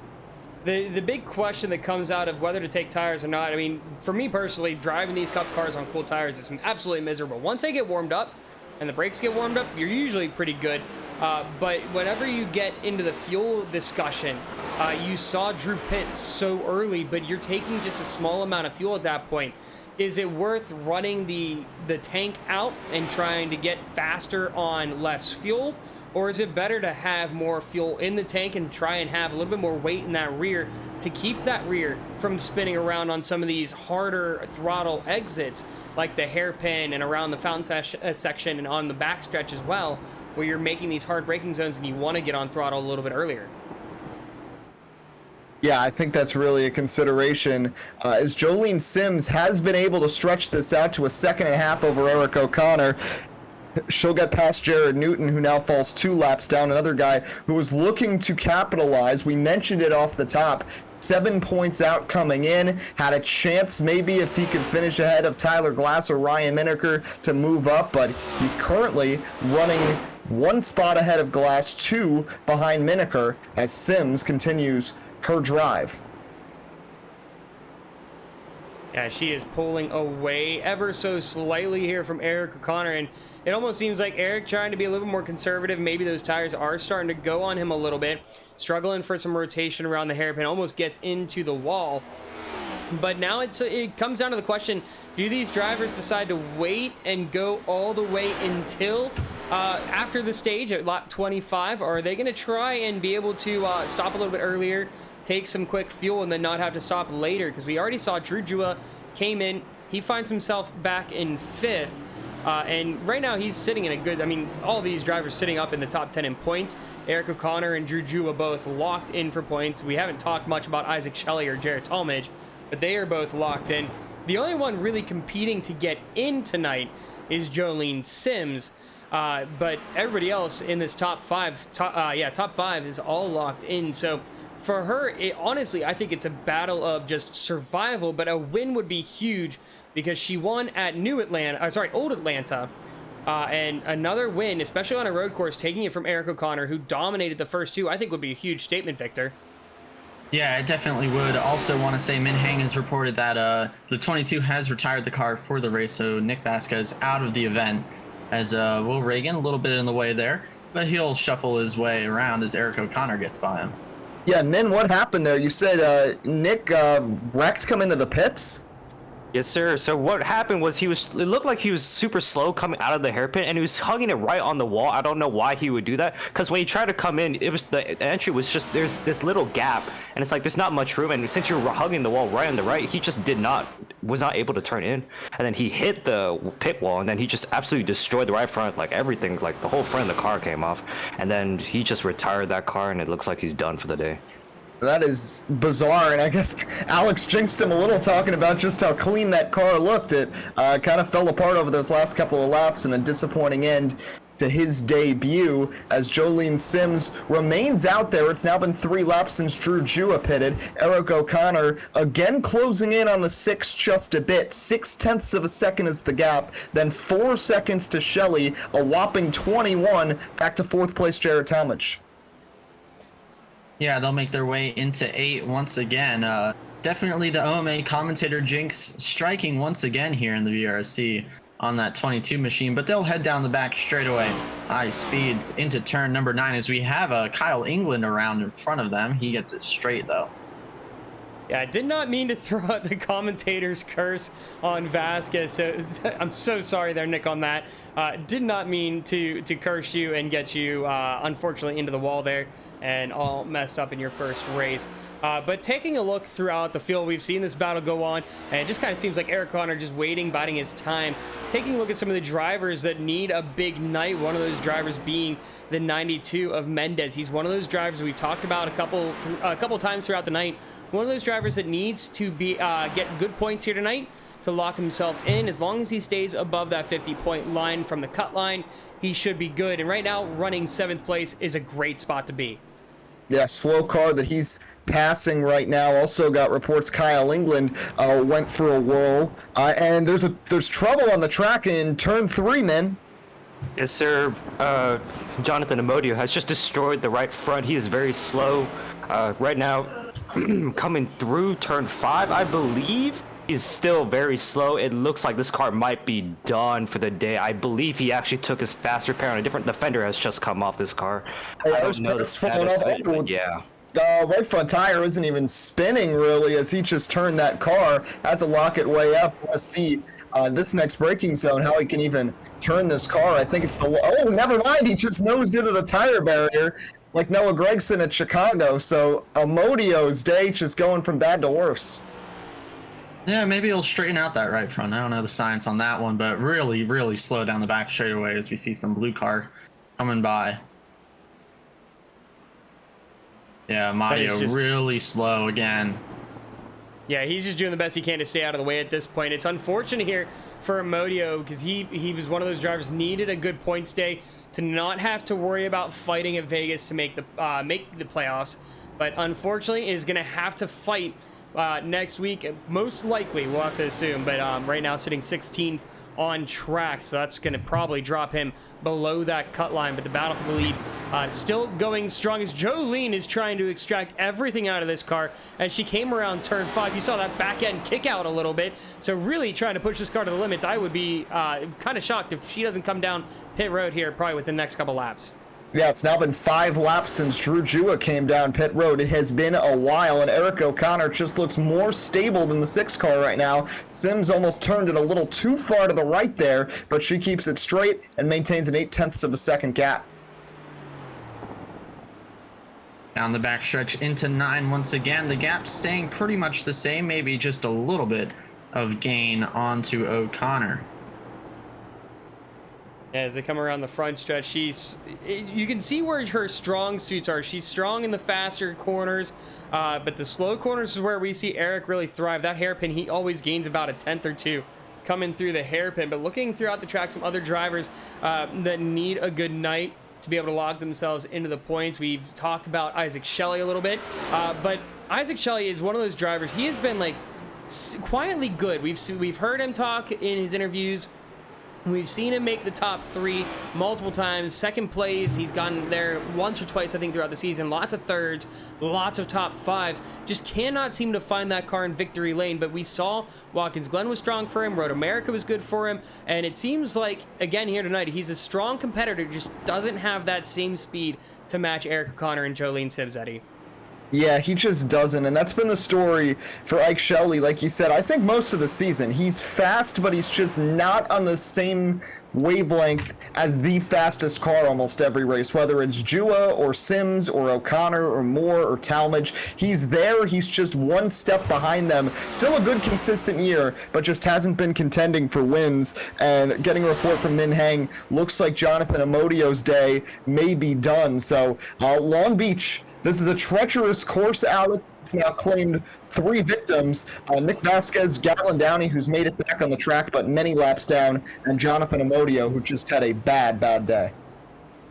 The big question that comes out of whether to take tires or not, I mean, for me personally, driving these cup cars on cool tires is absolutely miserable. Once they get warmed up and the brakes get warmed up, you're usually pretty good. But whenever you get into the fuel discussion, you saw Drew pit so early, but you're taking just a small amount of fuel at that point. Is it worth running the tank out and trying to get faster on less fuel? Or is it better to have more fuel in the tank and try and have a little bit more weight in that rear to keep that rear from spinning around on some of these harder throttle exits, like the hairpin and around the fountain section and on the back stretch as well, where you're making these hard braking zones and you want to get on throttle a little bit earlier? Yeah, I think that's really a consideration, as Jolene Sims has been able to stretch this out to a 2.5 over Eric O'Connor. She'll get past Jared Newton, who now falls 2 laps down. Another guy who was looking to capitalize. We mentioned it off the top. 7 points out coming in. Had a chance maybe if he could finish ahead of Tyler Glass or Ryan Mineker to move up, but he's currently running 1 spot ahead of Glass, 2 behind Mineker, as Sims continues her drive. Yeah, she is pulling away ever so slightly here from Eric O'Connor, and it almost seems like Eric trying to be a little more conservative. Maybe those tires are starting to go on him a little bit, struggling for some rotation around the hairpin, almost gets into the wall. But now it comes down to the question, do these drivers decide to wait and go all the way until after the stage at lap 25, or are they going to try and be able to stop a little bit earlier, take some quick fuel, and then not have to stop later? Because we already saw Drew Jua came in, he finds himself back in 5th, and right now he's sitting in a good, I mean, all these drivers sitting up in the top 10 in points. Eric O'Connor and Drew Jua both locked in for points. We haven't talked much about Isaac Shelley or Jared Talmadge, but they are both locked in. The only one really competing to get in tonight is Jolene Sims, but everybody else in this top 5 is all locked in. So for her, honestly, I think it's a battle of just survival, but a win would be huge because she won at Old Atlanta, and another win, especially on a road course, taking it from Eric O'Connor, who dominated the first 2, I think would be a huge statement, Victor. Yeah, it definitely would. Also want to say Min Hang has reported that the 22 has retired the car for the race, so Nick Vasquez out of the event, as Will Reagan a little bit in the way there, but he'll shuffle his way around as Eric O'Connor gets by him. Yeah, Min, what happened there? You said Nick wrecked coming into the pits? Yes, sir. So what happened was it looked like he was super slow coming out of the hairpin, and he was hugging it right on the wall. I don't know why he would do that, because when he tried to come in, it was the entry was just, there's this little gap, and it's like there's not much room, and since you're hugging the wall right on the right, he just was not able to turn in, and then he hit the pit wall, and then he just absolutely destroyed the right front, like everything, like the whole front of the car came off, and then he just retired that car, and it looks like he's done for the day. That is bizarre, and I guess Alex jinxed him a little talking about just how clean that car looked. It kind of fell apart over those last couple of laps, and a disappointing end to his debut as Jolene Sims remains out there. It's now been 3 laps since Drew Jua pitted. Eric O'Connor again closing in on the 6 just a bit. 0.6 of a second is the gap, then 4 seconds to Shelley, a whopping 21, back to 4th place Jared Talmadge. Yeah, they'll make their way into 8 once again. Definitely the OMA commentator jinx striking once again here in the VRC on that 22 machine, but they'll head down the back straightaway. High speeds into turn number 9 as we have Kyle England around in front of them. He gets it straight though. Yeah, I did not mean to throw out the commentator's curse on Vasquez, so I'm so sorry there, Nick, on that. Did not mean to curse you and get you, unfortunately, into the wall there and all messed up in your first race. But taking a look throughout the field, we've seen this battle go on, and it just kind of seems like Eric Connor just waiting, biding his time. Taking a look at some of the drivers that need a big night, one of those drivers being the 92 of Mendez. He's one of those drivers we've talked about a couple times throughout the night. One of those drivers that needs to be get good points here tonight to lock himself in. As long as he stays above that 50-point line from the cut line, he should be good. And right now, running 7th place is a great spot to be. Yeah, slow car that he's passing right now. Also got reports Kyle England went for a whirl. And there's trouble on the track in turn 3, man. Yes, sir. Jonathan Amodio has just destroyed the right front. He is very slow right now. Coming through turn 5, I believe. He's still very slow. It looks like this car might be done for the day. I believe he actually took his fast repair on a different defender has just come off this car. Hey, I don't know the status of it, but yeah. Right front tire isn't even spinning really as he just turned that car. Had to lock it way up. Let's see this next braking zone, how he can even turn this car. I think it's oh, never mind. He just nosed into the tire barrier like Noah Gragson at Chicago. So Amodio's day just going from bad to worse. Yeah, maybe he'll straighten out that right front. I don't know the science on that one, but really, really slow down the back straightaway as we see some blue car coming by. Yeah, Mario just really slow again. Yeah, he's just doing the best he can to stay out of the way at this point. It's unfortunate here for Amodio because he was one of those drivers needed a good points day to not have to worry about fighting at Vegas to make the playoffs, but unfortunately is going to have to fight next week, most likely, we'll have to assume, but right now sitting 16th on track, so that's going to probably drop him below that cut line. But the battle for the lead still going strong as Jolene is trying to extract everything out of this car as she came around turn 5. You saw that back end kick out a little bit, so really trying to push this car to the limits. I would be kind of shocked if she doesn't come down pit road here probably within the next couple laps. Yeah, it's now been 5 laps since Drew Jua came down pit road. It has been a while, and Eric O'Connor just looks more stable than the 6 car right now. Sims almost turned it a little too far to the right there, but she keeps it straight and maintains an 0.8 of a second gap. Down the backstretch into 9 once again. The gap staying pretty much the same, maybe just a little bit of gain onto O'Connor. As they come around the front stretch, you can see where her strong suits are. She's strong in the faster corners, but the slow corners is where we see Eric really thrive. That hairpin, he always gains about a 10th or 2 coming through the hairpin. But looking throughout the track, some other drivers that need a good night to be able to lock themselves into the points. We've talked about Isaac Shelley a little bit, but Isaac Shelley is one of those drivers. He has been like quietly good. We've heard him talk in his interviews. We've seen him make the top 3 multiple times. 2nd place, he's gotten there once or twice, I think, throughout the season. Lots of 3rds, lots of top 5s. Just cannot seem to find that car in victory lane. But we saw Watkins Glen was strong for him. Road America was good for him. And it seems like, again, here tonight, he's a strong competitor, just doesn't have that same speed to match Eric O'Connor and Jolene Sims, Eddie. Yeah, he just doesn't, and that's been the story for Ike Shelley. Like you said, I think most of the season, he's fast, but he's just not on the same wavelength as the fastest car almost every race, whether it's Jua or Sims or O'Connor or Moore or Talmadge. He's there, he's just one step behind them. Still a good consistent year, but just hasn't been contending for wins. And getting a report from Min Heng, looks like Jonathan Amodio's day may be done. So Long Beach, this is a treacherous course, Alex. It's now claimed 3 victims. Nick Vasquez, Gatlin Downey, who's made it back on the track, but many laps down, and Jonathan Amodio, who just had a bad day.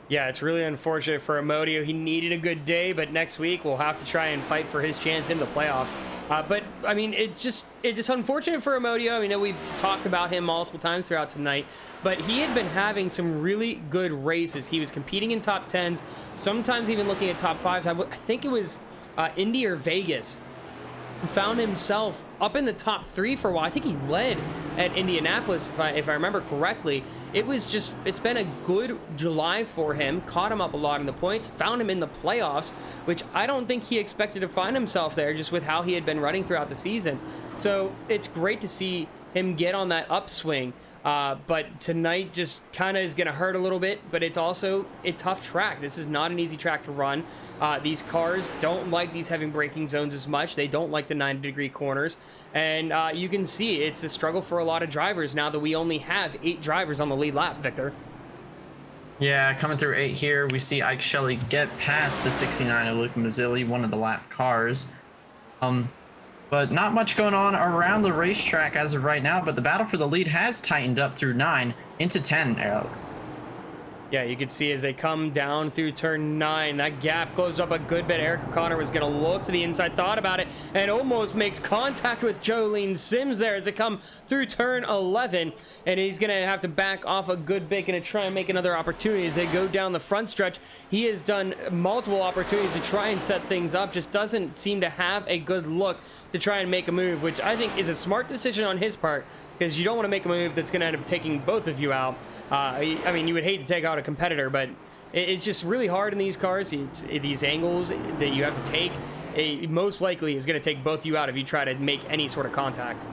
Yeah, it's really unfortunate for Amodio. He needed a good day, but next week we'll have to try and fight for his chance in the playoffs. But, I mean, it's unfortunate for Amodio. I mean, we've talked about him multiple times throughout tonight, but he had been having some really good races. He was competing in top 10s, sometimes even looking at top 5s. I think it was Indy or Vegas. Found himself up in the top 3 for a while. I think he led at Indianapolis, if I remember correctly. It's been a good July for him. Caught him up a lot in the points, found him in the playoffs, which I don't think he expected to find himself there, just with how he had been running throughout the season. So it's great to see him get on that upswing. But tonight just kind of is going to hurt a little bit, but it's also a tough track. This is not an easy track to run. These cars don't like these heavy braking zones as much. They don't like the 90-degree corners. And you can see it's a struggle for a lot of drivers now that we only have 8 drivers on the lead lap, Victor. Yeah, coming through 8 here, we see Ike Shelley get past the 69 of Luke Mazzilli, one of the lap cars. But not much going on around the racetrack as of right now, but the battle for the lead has tightened up through 9 into 10, Alex. Yeah, you can see as they come down through turn 9, that gap closed up a good bit. Eric O'Connor was going to look to the inside, thought about it, and almost makes contact with Jolene Sims there as they come through turn 11. And he's going to have to back off a good bit, going to try and make another opportunity as they go down the front stretch. He has done multiple opportunities to try and set things up, just doesn't seem to have a good look to try and make a move, which I think is a smart decision on his part, because you don't want to make a move that's going to end up taking both of you out. I mean, you would hate to take out a competitor, but it's just really hard in these cars. These angles that you have to take, most likely is going to take both of you out if you try to make any sort of contact.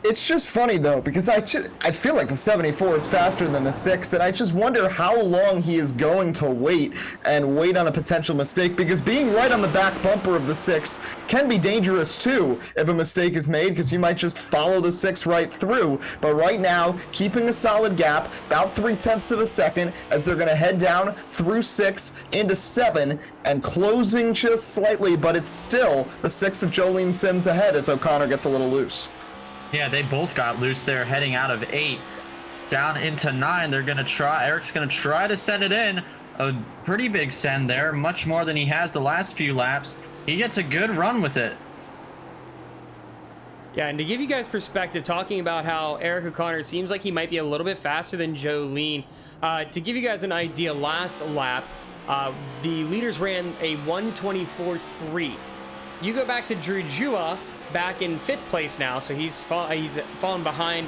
It's just funny, though, because I feel like the 74 is faster than the 6, and I just wonder how long he is going to wait on a potential mistake, because being right on the back bumper of the 6 can be dangerous, too, if a mistake is made, because you might just follow the 6 right through. But right now, keeping a solid gap, about 0.3 of a second, as they're going to head down through 6 into 7, and closing just slightly, but it's still the 6 of Jolene Sims ahead as O'Connor gets a little loose. Yeah, they both got loose there, heading out of 8 down into 9. They're going to try, Eric's going to try to send it in. A pretty big send there, much more than he has the last few laps. He gets a good run with it. Yeah, and to give you guys perspective, talking about how Eric O'Connor seems like he might be a little bit faster than Jolene. To give you guys an idea, last lap, the leaders ran a 1:24.3. You go back to Drew Jua, back in 5th place now, so he's fallen behind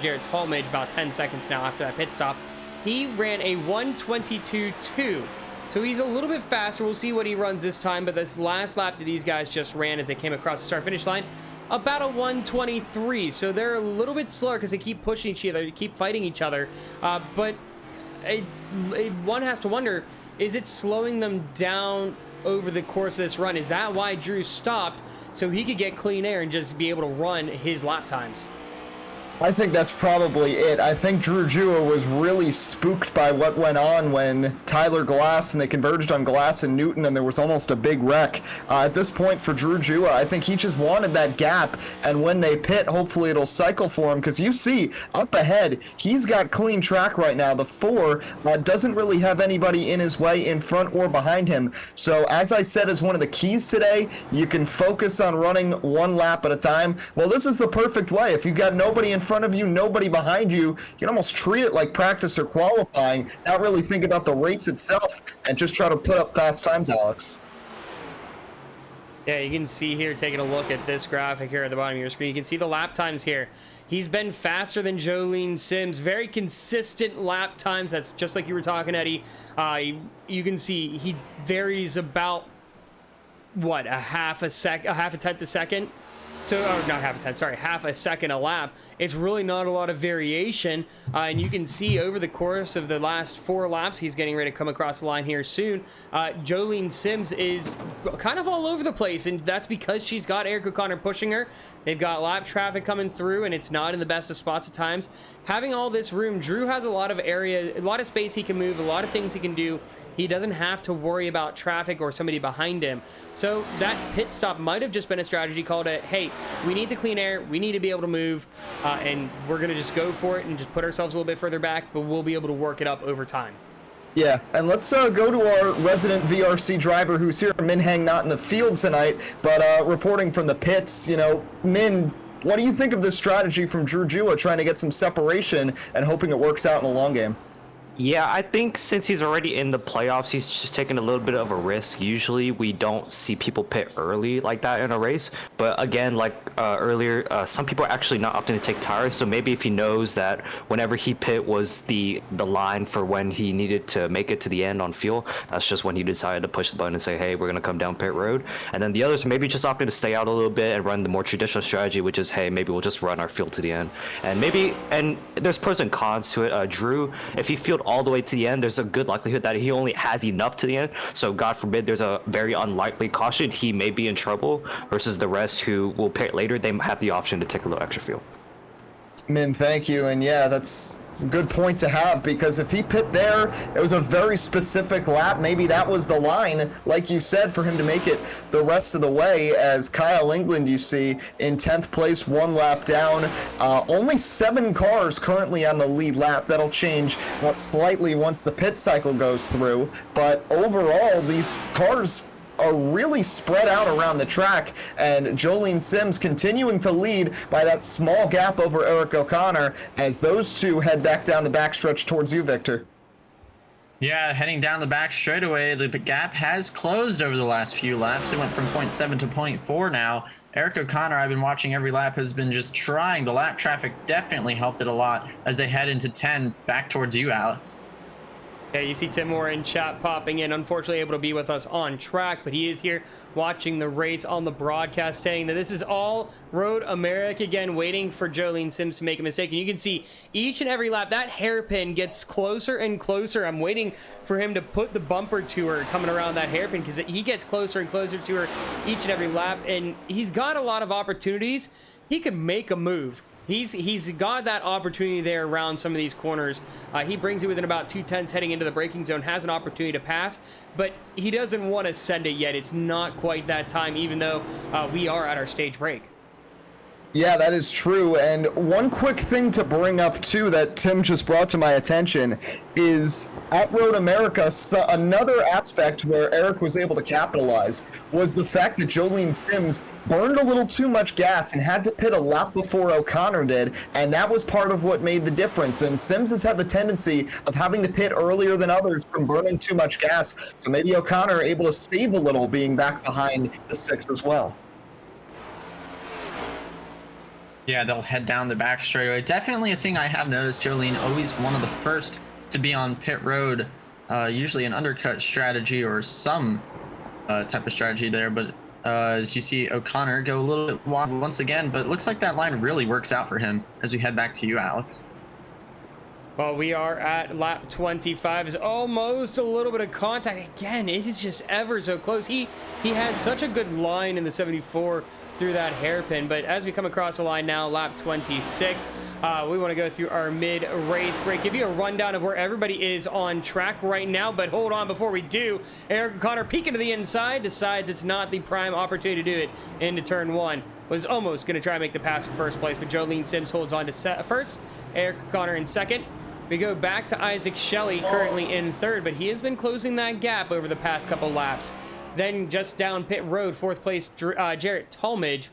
Jared Talmadge about 10 seconds now after that pit stop. He ran a 1:22.2, so he's a little bit faster. We'll see what he runs this time, but this last lap that these guys just ran as they came across the start-finish line, about a 1:23, so they're a little bit slower because they keep pushing each other, keep fighting each other, but one has to wonder, is it slowing them down over the course of this run? Is that why Drew stopped, so he could get clean air and just be able to run his lap times? I think that's probably it. I think Drew Jua was really spooked by what went on when Tyler Glass and they converged on Glass and Newton, and there was almost a big wreck. At this point for Drew Jua, I think he just wanted that gap, and when they pit, hopefully it'll cycle for him, because you see up ahead, he's got clean track right now. The 4 doesn't really have anybody in his way in front or behind him. So as I said, as one of the keys today, you can focus on running one lap at a time. Well, this is the perfect way. If you've got nobody in front of you, nobody behind you, you can almost treat it like practice or qualifying, not really think about the race itself, and just try to put up fast times, Alex. Yeah, you can see here, taking a look at this graphic here at the bottom of your screen, you can see the lap times here. He's been faster than Jolene Sims, very consistent lap times. That's just like you were talking, Eddie. You can see he varies about what, a half a tenth a second. So, or not half a tenth, sorry, half a second a lap. It's really not a lot of variation. And you can see over the course of the last 4 laps, he's getting ready to come across the line here soon. Jolene Sims is kind of all over the place, and that's because she's got Eric O'Connor pushing her. They've got lap traffic coming through, and it's not in the best of spots at times. Having all this room, Drew has a lot of area, a lot of space he can move, a lot of things he can do. He doesn't have to worry about traffic or somebody behind him. So that pit stop might have just been a strategy called a, hey, we need the clean air, we need to be able to move, and we're going to just go for it and just put ourselves a little bit further back, but we'll be able to work it up over time. Yeah, and let's go to our resident VRC driver who's here. Min Hang not in the field tonight, but reporting from the pits. You know, Min, what do you think of this strategy from Drew Jua trying to get some separation and hoping it works out in the long game? Yeah, I think since he's already in the playoffs, he's just taking a little bit of a risk. Usually we don't see people pit early like that in a race. But again, like earlier, some people are actually not opting to take tires. So maybe if he knows that whenever he pit was the line for when he needed to make it to the end on fuel, that's just when he decided to push the button and say, hey, we're going to come down pit road. And then the others maybe just opting to stay out a little bit and run the more traditional strategy, which is, hey, maybe we'll just run our fuel to the end. And there's pros and cons to it. Drew, if he fueled all the way to the end, there's a good likelihood that he only has enough to the end. So God forbid there's a very unlikely caution, he may be in trouble, versus the rest who will pit later, they have the option to take a little extra fuel. Min, thank you. And yeah, that's a good point to have, because if he pit there, it was a very specific lap. Maybe that was the line, like you said, for him to make it the rest of the way, as Kyle England, you see, in 10th place, 1 lap down. Only 7 cars currently on the lead lap. That'll change slightly once the pit cycle goes through. But overall, these cars are really spread out around the track, and Jolene Sims continuing to lead by that small gap over Eric O'Connor as those two head back down the backstretch towards you, Victor. Yeah, heading down the back straightaway, the gap has closed over the last few laps. It went from 0.7 to 0.4 now. Eric O'Connor, I've been watching every lap, has been just trying. The lap traffic definitely helped it a lot as they head into 10 back towards you, Alex. Yeah, you see Tim Moore in chat popping in, unfortunately able to be with us on track, but he is here watching the race on the broadcast, saying that this is all Road America again, waiting for Jolene Sims to make a mistake. And you can see each and every lap, that hairpin gets closer and closer. I'm waiting for him to put the bumper to her coming around that hairpin, because he gets closer and closer to her each and every lap, and he's got a lot of opportunities. He could make a move. He's got that opportunity there around some of these corners. He brings it within about 2/10 heading into the braking zone, has an opportunity to pass, but he doesn't want to send it yet. It's not quite that time, even though we are at our stage break. Yeah, that is true. And one quick thing to bring up, too, that Tim just brought to my attention is at Road America, another aspect where Eric was able to capitalize was the fact that Jolene Sims burned a little too much gas and had to pit a lap before O'Connor did, and that was part of what made the difference. And Sims has had the tendency of having to pit earlier than others from burning too much gas, so maybe O'Connor able to save a little being back behind the 6 as well. Yeah, they'll head down the back straightaway. Definitely a thing I have noticed, Jolene, always one of the first to be on pit road. Usually an undercut strategy or some type of strategy there. But as you see O'Connor go a little bit wide once again, but it looks like that line really works out for him as we head back to you, Alex. Well, we are at lap 25. Is almost a little bit of contact. Again, it is just ever so close. He has such a good line in the 74 through that hairpin, but as we come across the line now, lap 26, we want to go through our mid-race break, give you a rundown of where everybody is on track right now. But hold on, before we do, Eric O'Connor peeking to the inside, decides it's not the prime opportunity to do it into turn 1. Was almost going to try and make the pass for first place, but Jolene Sims holds on to first, Eric O'Connor in second. We go back to Isaac Shelley, currently in third, but he has been closing that gap over the past couple laps. Then just down pit road, 4th place, Jarrett Talmadge.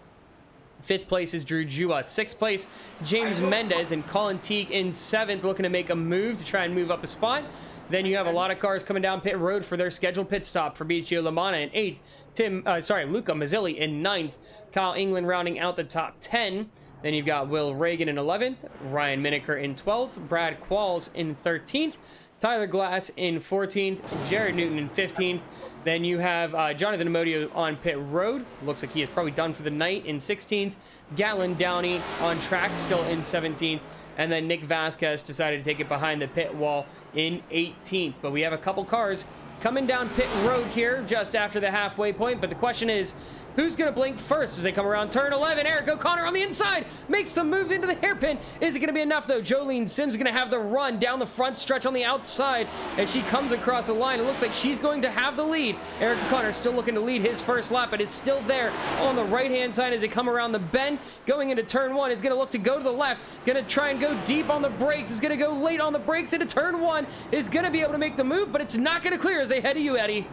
5th place is Drew Jua. 6th place, James Mendez, and Colin Teague in 7th, looking to make a move to try and move up a spot. Then you have a lot of cars coming down pit road for their scheduled pit stop. Fabricio Lamana in 8th. Luca Mazzilli in 9th. Kyle England rounding out the top 10. Then you've got Will Reagan in 11th, Ryan Miniker in 12th, Brad Qualls in 13th, Tyler Glass in 14th, Jared Newton in 15th. Then you have Jonathan Amodio on pit road. Looks like he is probably done for the night in 16th. Gatlin Downey on track, still in 17th. And then Nick Vasquez decided to take it behind the pit wall in 18th. But we have a couple cars coming down pit road here just after the halfway point. But the question is, who's going to blink first as they come around turn 11? Eric O'Connor on the inside makes the move into the hairpin. Is it going to be enough, though? Jolene Sims going to have the run down the front stretch on the outside as she comes across the line. It looks like she's going to have the lead. Eric O'Connor still looking to lead his first lap, but is still there on the right-hand side as they come around the bend. Going into turn 1 is going to look to go to the left. Going to try and go deep on the brakes. Is going to go late on the brakes into turn 1. Is going to be able to make the move, but it's not going to clear as they head to you, Eddie.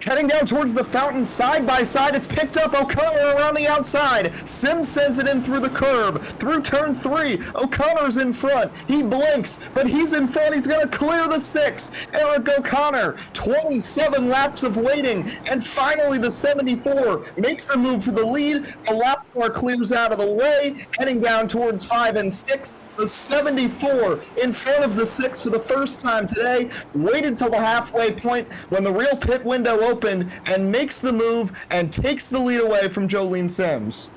Heading down towards the fountain side by side, it's picked up. O'Connor around the outside. Sims sends it in through the curb. Through turn 3, O'Connor's in front. He blinks, but he's in front. He's going to clear the 6. Eric O'Connor, 27 laps of waiting, and finally the 74 makes the move for the lead. The lap car clears out of the way, heading down towards 5 and 6. The 74 in front of the 6 for the first time today, waited till the halfway point when the real pit window opened and makes the move and takes the lead away from Jolene Sims.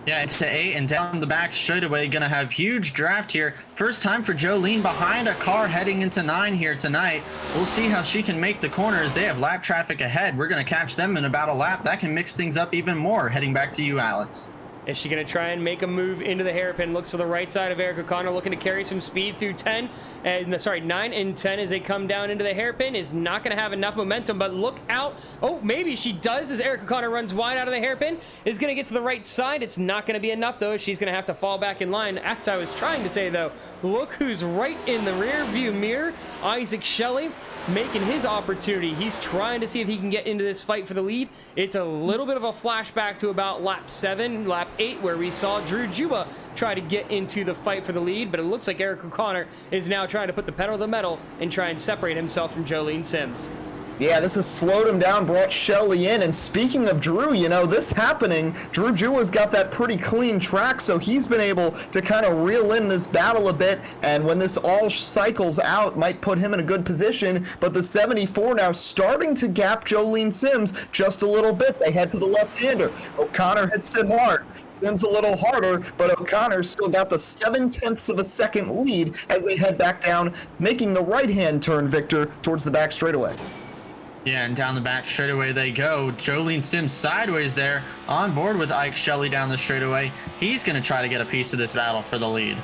Yeah, it's to 8 and down the back straightaway. Gonna have huge draft here. First time for Jolene behind a car heading into 9 here tonight. We'll see how she can make the corners. They have lap traffic ahead. We're gonna catch them in about a lap. That can mix things up even more. Heading back to you, Alex. Is she going to try and make a move into the hairpin? Looks to the right side of Eric O'Connor, looking to carry some speed through 9 and 10 as they come down into the hairpin. Is not going to have enough momentum, but look out. Oh, maybe she does as Eric O'Connor runs wide out of the hairpin. Is going to get to the right side. It's not going to be enough, though. She's going to have to fall back in line. As I was trying to say, though, look who's right in the rear view mirror. Isaac Shelley making his opportunity. He's trying to see if he can get into this fight for the lead. It's a little bit of a flashback to about lap 7, lap 8, where we saw Drew Juba try to get into the fight for the lead, but it looks like Eric O'Connor is now trying to put the pedal to the metal and try and separate himself from Jolene Sims. Yeah, this has slowed him down, brought Shelley in. And speaking of Drew, you know, this happening, Drew Jua's got that pretty clean track, so he's been able to kind of reel in this battle a bit. And when this all cycles out, might put him in a good position. But the 74 now starting to gap Jolene Sims just a little bit. They head to the left-hander. O'Connor hits it hard. Sims a little harder, but O'Connor's still got the 0.7 of a second lead as they head back down, making the right-hand turn, Victor, towards the back straightaway. Yeah, and down the back straightaway they go. Jolene Sims sideways there, on board with Ike Shelley down the straightaway. He's going to try to get a piece of this battle for the lead.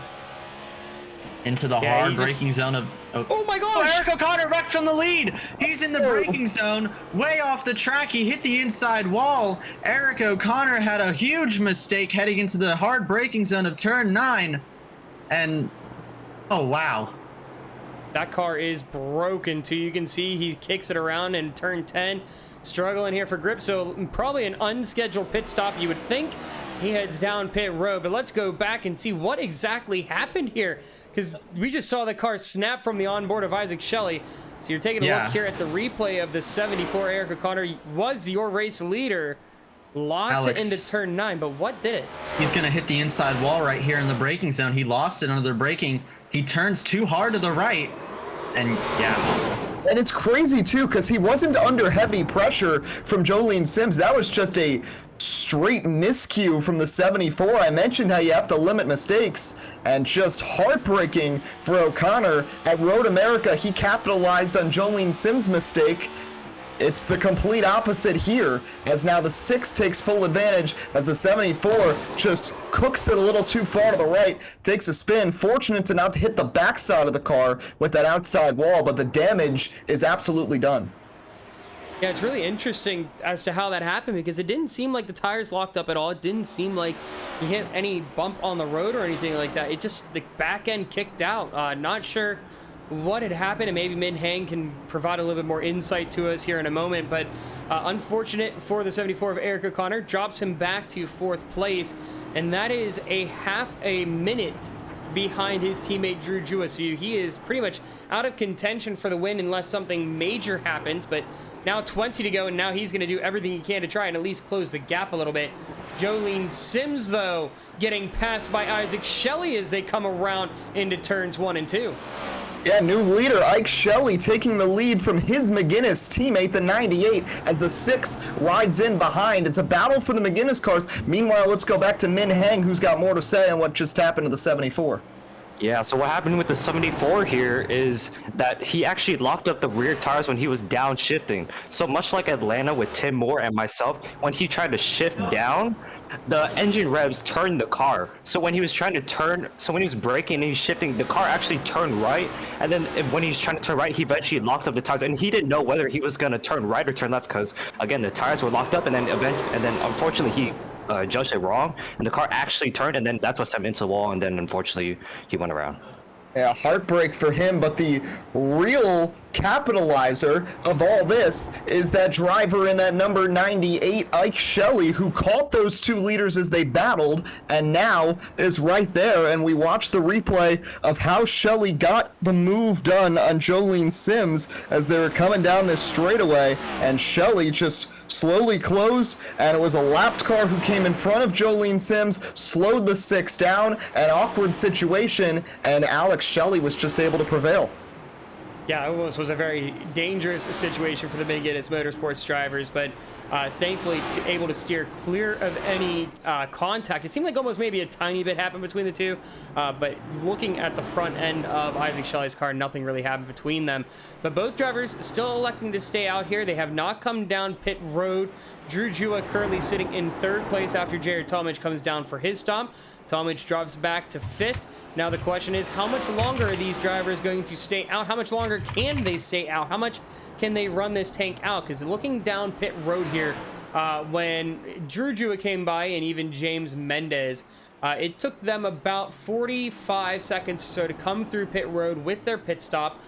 Into the hard braking zone of... Oh my gosh! Eric O'Connor wrecked from the lead. He's in the braking zone, way off the track. He hit the inside wall. Eric O'Connor had a huge mistake heading into the hard braking zone of turn 9. And, oh wow. That car is broken too. You can see he kicks it around in turn 10, struggling here for grip. So probably an unscheduled pit stop, you would think. He heads down pit road, but let's go back and see what exactly happened here, because we just saw the car snap from the onboard of Isaac Shelley. So you're taking a look here at the replay of the 74. Eric O'Connor was your race leader, lost it into turn 9, but what did it? He's gonna hit the inside wall right here in the braking zone. He lost it under the braking. He turns too hard to the right, and yeah. And it's crazy too, because he wasn't under heavy pressure from Jolene Sims. That was just a straight miscue from the 74. I mentioned how you have to limit mistakes, and just heartbreaking for O'Connor. At Road America, he capitalized on Jolene Sims' mistake. It's the complete opposite here, as now the 6 takes full advantage as the 74 just cooks it a little too far to the right, takes a spin, fortunate to not hit the backside of the car with that outside wall, but the damage is absolutely done. Yeah, it's really interesting as to how that happened, because it didn't seem like the tires locked up at all. It didn't seem like he hit any bump on the road or anything like that. It just, the back end kicked out. Not sure what had happened, and maybe Min Hang can provide a little bit more insight to us here in a moment, but unfortunate for the 74 of Eric O'Connor, drops him back to 4th place, and that is a half a minute behind his teammate Drew Jua. So he is pretty much out of contention for the win unless something major happens, but now 20 to go, and now he's going to do everything he can to try and at least close the gap a little bit. Jolene Sims, though, getting passed by Isaac Shelley as they come around into turns 1 and 2. Yeah, new leader, Ike Shelley, taking the lead from his McGuinness teammate, the 98, as the 6 rides in behind. It's a battle for the McGuinness cars. Meanwhile, let's go back to Min Heng, who's got more to say on what just happened to the 74. Yeah, so what happened with the 74 here is that he actually locked up the rear tires when he was downshifting. So much like Atlanta with Tim Moore and myself, when he tried to shift down, the engine revs turned the car. So when he was trying to turn, so when he was braking and he's shifting, the car actually turned right. And then when he was trying to turn right, he eventually locked up the tires. And he didn't know whether he was going to turn right or turn left because, again, the tires were locked up. And then unfortunately, he judged it wrong. And the car actually turned. And then that's what sent him into the wall. And then, unfortunately, he went around. Yeah, heartbreak for him, but the real capitalizer of all this is that driver in that number 98, Ike Shelley, who caught those 2 leaders as they battled and now is right there. And we watched the replay of how Shelley got the move done on Jolene Sims as they were coming down this straightaway, and Shelley just slowly closed, and it was a lapped car who came in front of Jolene Sims, slowed the 6 down, an awkward situation, and Alex Shelley was just able to prevail. Yeah, it almost was a very dangerous situation for the McGuinness Motorsports drivers, but thankfully able to steer clear of any contact. It seemed like almost maybe a tiny bit happened between the two, but looking at the front end of Isaac Shelley's car, nothing really happened between them. But both drivers still electing to stay out here. They have not come down pit road. Drew Jua currently sitting in 3rd place after Jared Talmadge comes down for his stop. Talmadge drops back to 5th. Now the question is, how much longer are these drivers going to stay out? How much longer can they stay out? How much can they run this tank out? Because looking down pit road here, when Drew Jua came by and even James Mendez, it took them about 45 seconds or so to come through pit road with their pit stop.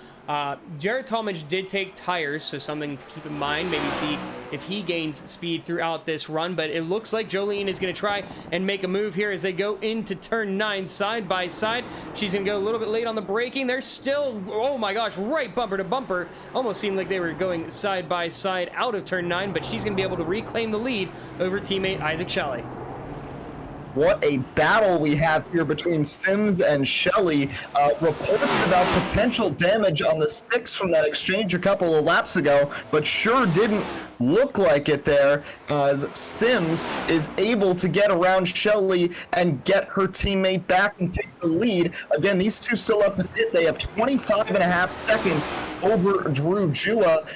Jared Talmadge did take tires, so something to keep in mind. Maybe see if he gains speed throughout this run, but it looks like Jolene is going to try and make a move here as they go into turn 9 side by side. She's going to go a little bit late on the braking. They're still, oh my gosh, right bumper to bumper. Almost seemed like they were going side by side out of turn 9, but she's going to be able to reclaim the lead over teammate Isaac Shelley. What a battle we have here between Sims and Shelley. Reports about potential damage on the 6 from that exchange a couple of laps ago, but sure didn't look like it there, as Sims is able to get around Shelley and get her teammate back and take the lead. Again, these two still have to pit. They have 25.5 seconds over Drew Jua.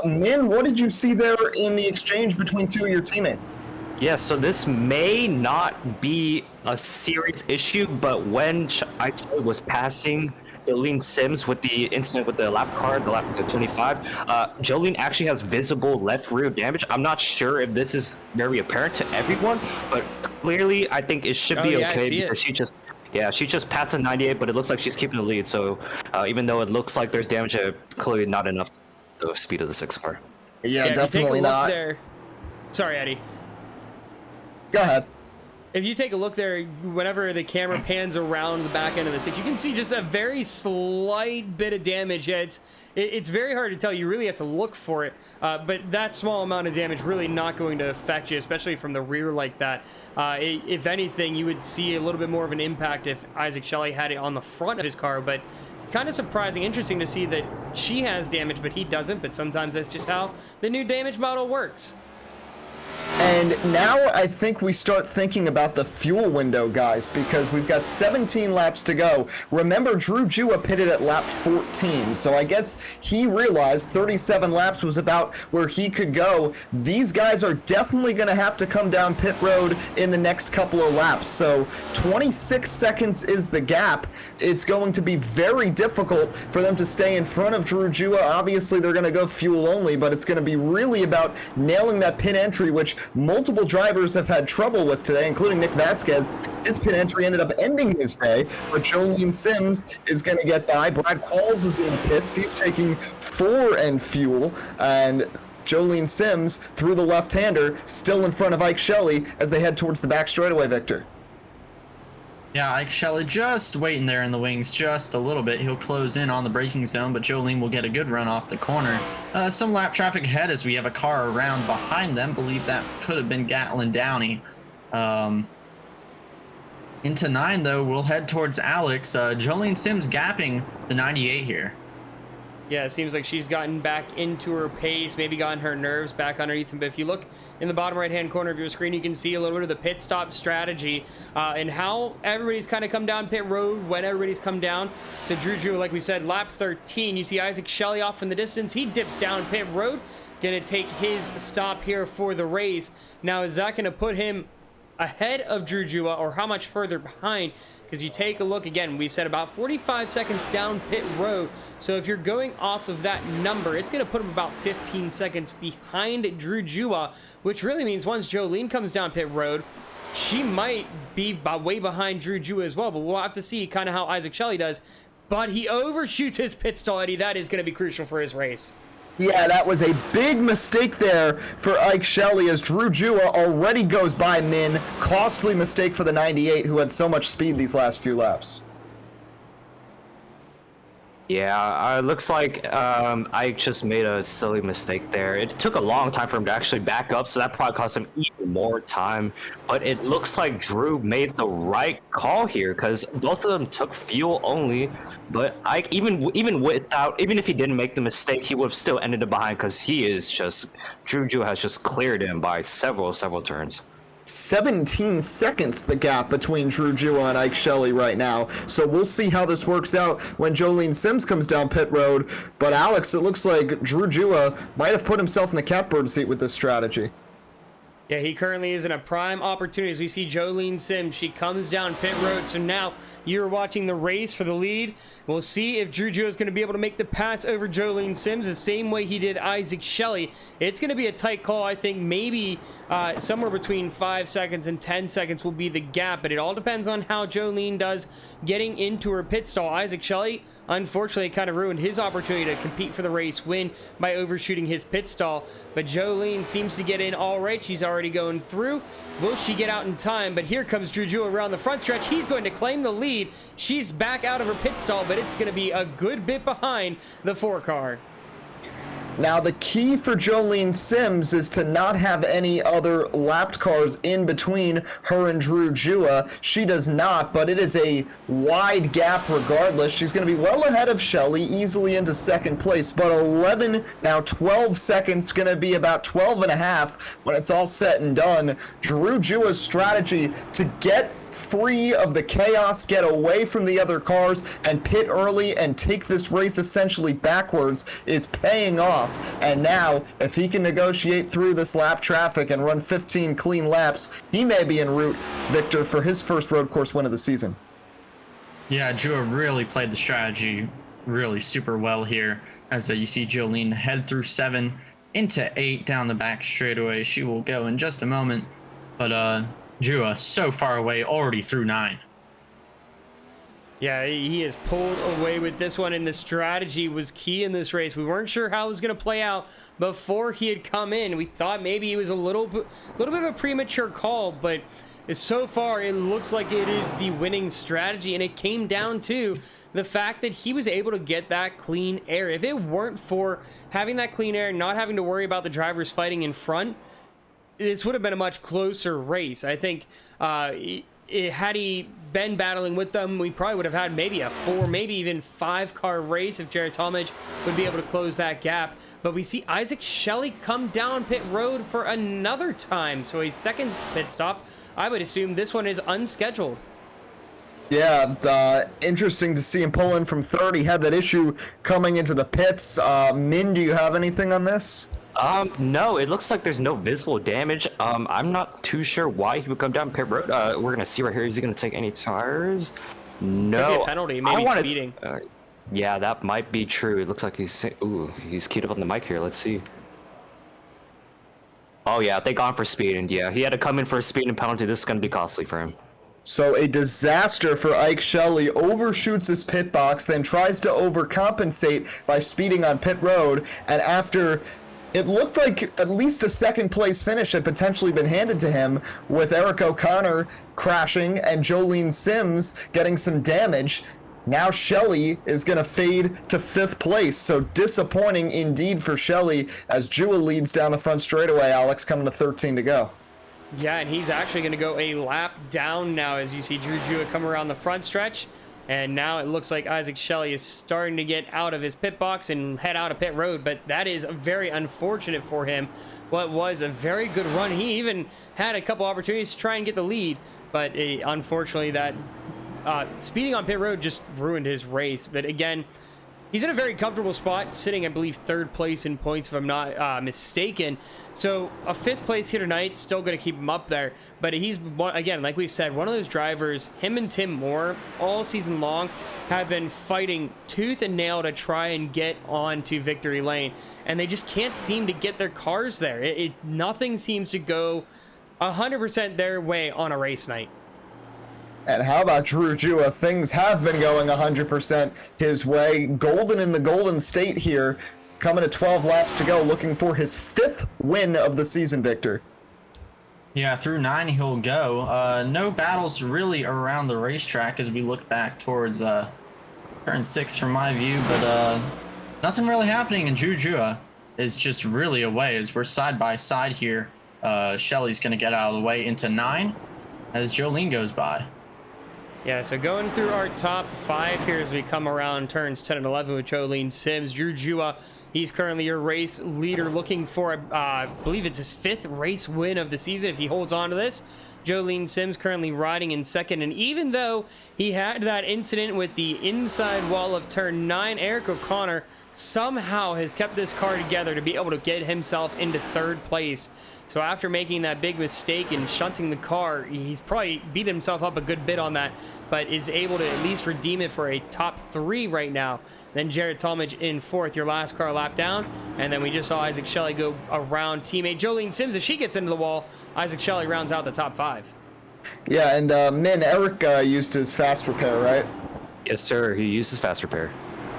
Min, what did you see there in the exchange between 2 of your teammates? Yeah, so this may not be a serious issue, but when I was passing Jolene Sims with the incident with the lap car, the 25, Jolene actually has visible left rear damage. I'm not sure if this is very apparent to everyone, but clearly I think it should be okay because she just passed a 98, but it looks like she's keeping the lead. So even though it looks like there's damage, clearly not enough the speed of the 6 car. Yeah, definitely not. There. Sorry, Eddie. Go ahead. If you take a look there, whenever the camera pans around the back end of the 6, you can see just a very slight bit of damage. Yeah, it's very hard to tell. You really have to look for it. But that small amount of damage really not going to affect you, especially from the rear like that. If anything, you would see a little bit more of an impact if Isaac Shelley had it on the front of his car. But kind of surprising, interesting to see that she has damage, but he doesn't. But sometimes that's just how the new damage model works. And now I think we start thinking about the fuel window, guys, because we've got 17 laps to go. Remember, Drew Jua pitted at lap 14, so I guess he realized 37 laps was about where he could go. These guys are definitely going to have to come down pit road in the next couple of laps, so 26 seconds is the gap. It's going to be very difficult for them to stay in front of Drew Jua. Obviously, they're going to go fuel only, but it's going to be really about nailing that pit entry, which multiple drivers have had trouble with today, including Nick Vasquez. His pit entry ended up ending his day, but Jolene Sims is going to get by. Brad Qualls is in the pits. He's taking 4 and fuel, and Jolene Sims, through the left-hander, still in front of Ike Shelley as they head towards the back straightaway, Victor. Yeah, Ike Shelley just waiting there in the wings just a little bit. He'll close in on the braking zone, but Jolene will get a good run off the corner. Some lap traffic ahead as we have a car around behind them. Believe that could have been Gatlin Downey. Into 9, though, we'll head towards Alex. Jolene Sims gapping the 98 here. Yeah, it seems like she's gotten back into her pace, maybe gotten her nerves back underneath them. But if you look in the bottom right-hand corner of your screen, you can see a little bit of the pit stop strategy and how everybody's kind of come down pit road when everybody's come down. So Drew, like we said, lap 13, you see Isaac Shelley off in the distance. He dips down pit road, going to take his stop here for the race. Now, is that going to put him ahead of Drew Jua, or how much further behind? Because you take a look again, we've said about 45 seconds down pit road. So if you're going off of that number, it's going to put him about 15 seconds behind Drew Jua, which really means once Jolene comes down pit road, she might be way behind Drew Jua as well. But we'll have to see kind of how Isaac Shelley does. But he overshoots his pit stall, Eddie. That is going to be crucial for his race. Yeah, that was a big mistake there for Ike Shelley as Drew Jua already goes by Min. Costly mistake for the 98 who had so much speed these last few laps. Yeah, looks like Ike just made a silly mistake there. It took a long time for him to actually back up, so that probably cost him even more time. But it looks like Drew made the right call here because both of them took fuel only. But Ike, even if he didn't make the mistake, he would have still ended up behind because Drew Jua has just cleared him by several turns. 17 seconds the gap between Drew Jua and Ike Shelley right now. So we'll see how this works out when Jolene Sims comes down pit road. But Alex, it looks like Drew Jua might have put himself in the catbird seat with this strategy. Yeah, he currently is in a prime opportunity. As we see Jolene Sims, she comes down pit road. So now you're watching the race for the lead. We'll see if Drew Jua is going to be able to make the pass over Jolene Sims the same way he did Isaac Shelley. It's going to be a tight call. I think maybe somewhere between 5 seconds and 10 seconds will be the gap, but it all depends on how Jolene does getting into her pit stall. Isaac Shelley, unfortunately, kind of ruined his opportunity to compete for the race win by overshooting his pit stall, but Jolene seems to get in all right. She's already going through. Will she get out in time? But here comes Drew Jua around the front stretch. He's going to claim the lead. She's back out of her pit stall, but it's going to be a good bit behind the 4-car. Now, the key for Jolene Sims is to not have any other lapped cars in between her and Drew Jua. She does not, but it is a wide gap regardless. She's going to be well ahead of Shelley, easily into second place, but 12 seconds, going to be about 12 and a half when it's all said and done. Drew Jua's strategy to get free of the chaos, get away from the other cars, and pit early and take this race essentially backwards is paying off. And now, if he can negotiate through this lap traffic and run 15 clean laps, he may be en route, Victor, for his first road course win of the season. Yeah, Jua really played the strategy really super well here. As you see Jolene head through 7 into 8 down the back straightaway. She will go in just a moment, but Jua so far away, already through 9. Yeah, he is pulled away with this one, and the strategy was key in this race. We weren't sure how it was going to play out before he had come in. We thought maybe it was a little bit of a premature call, but so far it looks like it is the winning strategy, and it came down to the fact that he was able to get that clean air. If it weren't for having that clean air and not having to worry about the drivers fighting in front, this would have been a much closer race. I think had he been battling with them, we probably would have had maybe a 4, maybe even 5-car race if Jared Talmadge would be able to close that gap. But we see Isaac Shelley come down pit road for another time. So a second pit stop. I would assume this one is unscheduled. Yeah, interesting to see him pull in from 30. Had that issue coming into the pits. Min, do you have anything on this? No, it looks like there's no visible damage. I'm not too sure why he would come down pit road. We're gonna see right here. Is he gonna take any tires? No. Could be a penalty, maybe speeding. Yeah, that might be true. It looks like he's keyed up on the mic here. Let's see. Oh yeah, they gone for speeding. Yeah, he had to come in for a speeding penalty. This is gonna be costly for him. So a disaster for Ike Shelley, overshoots his pit box, then tries to overcompensate by speeding on pit road, and after it looked like at least a second place finish had potentially been handed to him, with Eric O'Connor crashing and Jolene Sims getting some damage. Now Shelley is going to fade to 5th place, so disappointing indeed for Shelley as Jua leads down the front straightaway. Alex, coming to 13 to go. Yeah, and he's actually going to go a lap down now as you see Drew Jewett come around the front stretch. And now it looks like Isaac Shelley is starting to get out of his pit box and head out of pit road, but that is very unfortunate for him. What was a very good run. He even had a couple opportunities to try and get the lead, but unfortunately that speeding on pit road just ruined his race. But again, he's in a very comfortable spot, sitting, I believe, 3rd place in points, if I'm not mistaken. So a 5th place here tonight, still going to keep him up there. But he's, again, like we've said, one of those drivers, him and Tim Moore, all season long, have been fighting tooth and nail to try and get onto victory lane. And they just can't seem to get their cars there. Nothing seems to go 100% their way on a race night. And how about Drew Jewett? Things have been going 100% his way. Golden in the Golden State here, coming to 12 laps to go, looking for his 5th win of the season, Victor. Yeah, through 9 he'll go. No battles really around the racetrack as we look back towards turn 6 from my view, but nothing really happening, and Drew Jewett is just really away as we're side by side here. Shelley's going to get out of the way into 9 as Jolene goes by. Yeah, so going through our top 5 here as we come around turns 10 and 11 with Jolene Sims. Drew Jewett, he's currently your race leader, looking for, I believe it's his 5th race win of the season if he holds on to this. Jolene Sims currently riding in 2nd, and even though he had that incident with the inside wall of turn 9, Eric O'Connor somehow has kept this car together to be able to get himself into 3rd place. So after making that big mistake and shunting the car, he's probably beat himself up a good bit on that, but is able to at least redeem it for a top 3 right now. Then Jared Talmadge in 4th, your last car lap down. And then we just saw Isaac Shelley go around teammate Jolene Sims. As she gets into the wall, Isaac Shelley rounds out the top 5. Yeah, and Eric used his fast repair, right? Yes, sir. He uses fast repair.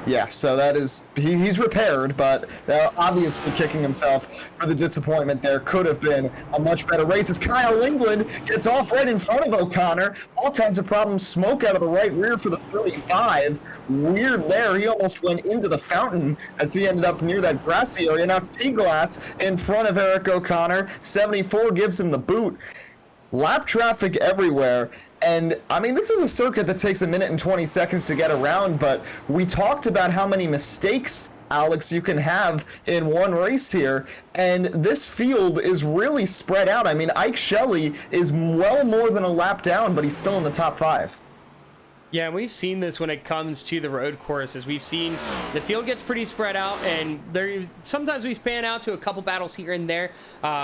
Yeah, so that is, he's repaired, but obviously kicking himself for the disappointment there. Could have been a much better race as Kyle Lingland gets off right in front of O'Connor. All kinds of problems, smoke out of the right rear for the 35. Weird there, he almost went into the fountain as he ended up near that grassy area. Now T-Glass in front of Eric O'Connor. 74 gives him the boot. Lap traffic everywhere. And, I mean, this is a circuit that takes 1 minute and 20 seconds to get around, but we talked about how many mistakes, Alex, you can have in one race here, and this field is really spread out. I mean, Ike Shelley is well more than a lap down, but he's still in the top 5. Yeah, and we've seen this when it comes to the road courses. We've seen the field gets pretty spread out, and sometimes we span out to a couple battles here and there.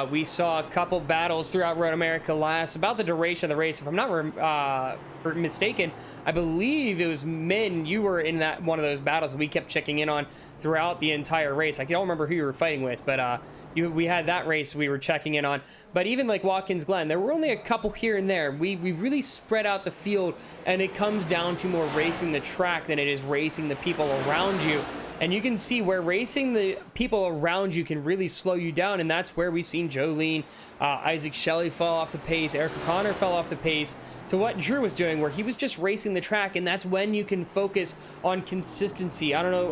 We saw a couple battles throughout Road America last about the duration of the race. If I'm not mistaken, I believe it was Min. You were in that one of those battles that we kept checking in on throughout the entire race. I don't remember who you were fighting with, but we had that race we were checking in on. But even like Watkins Glen, there were only a couple here and there. We really spread out the field, and it comes down to more racing the track than it is racing the people around you. And you can see where racing the people around you can really slow you down, and that's where we've seen Jolene, Isaac Shelley fall off the pace, Eric O'Connor fell off the pace, to what Drew was doing, where he was just racing the track, and that's when you can focus on consistency. I don't know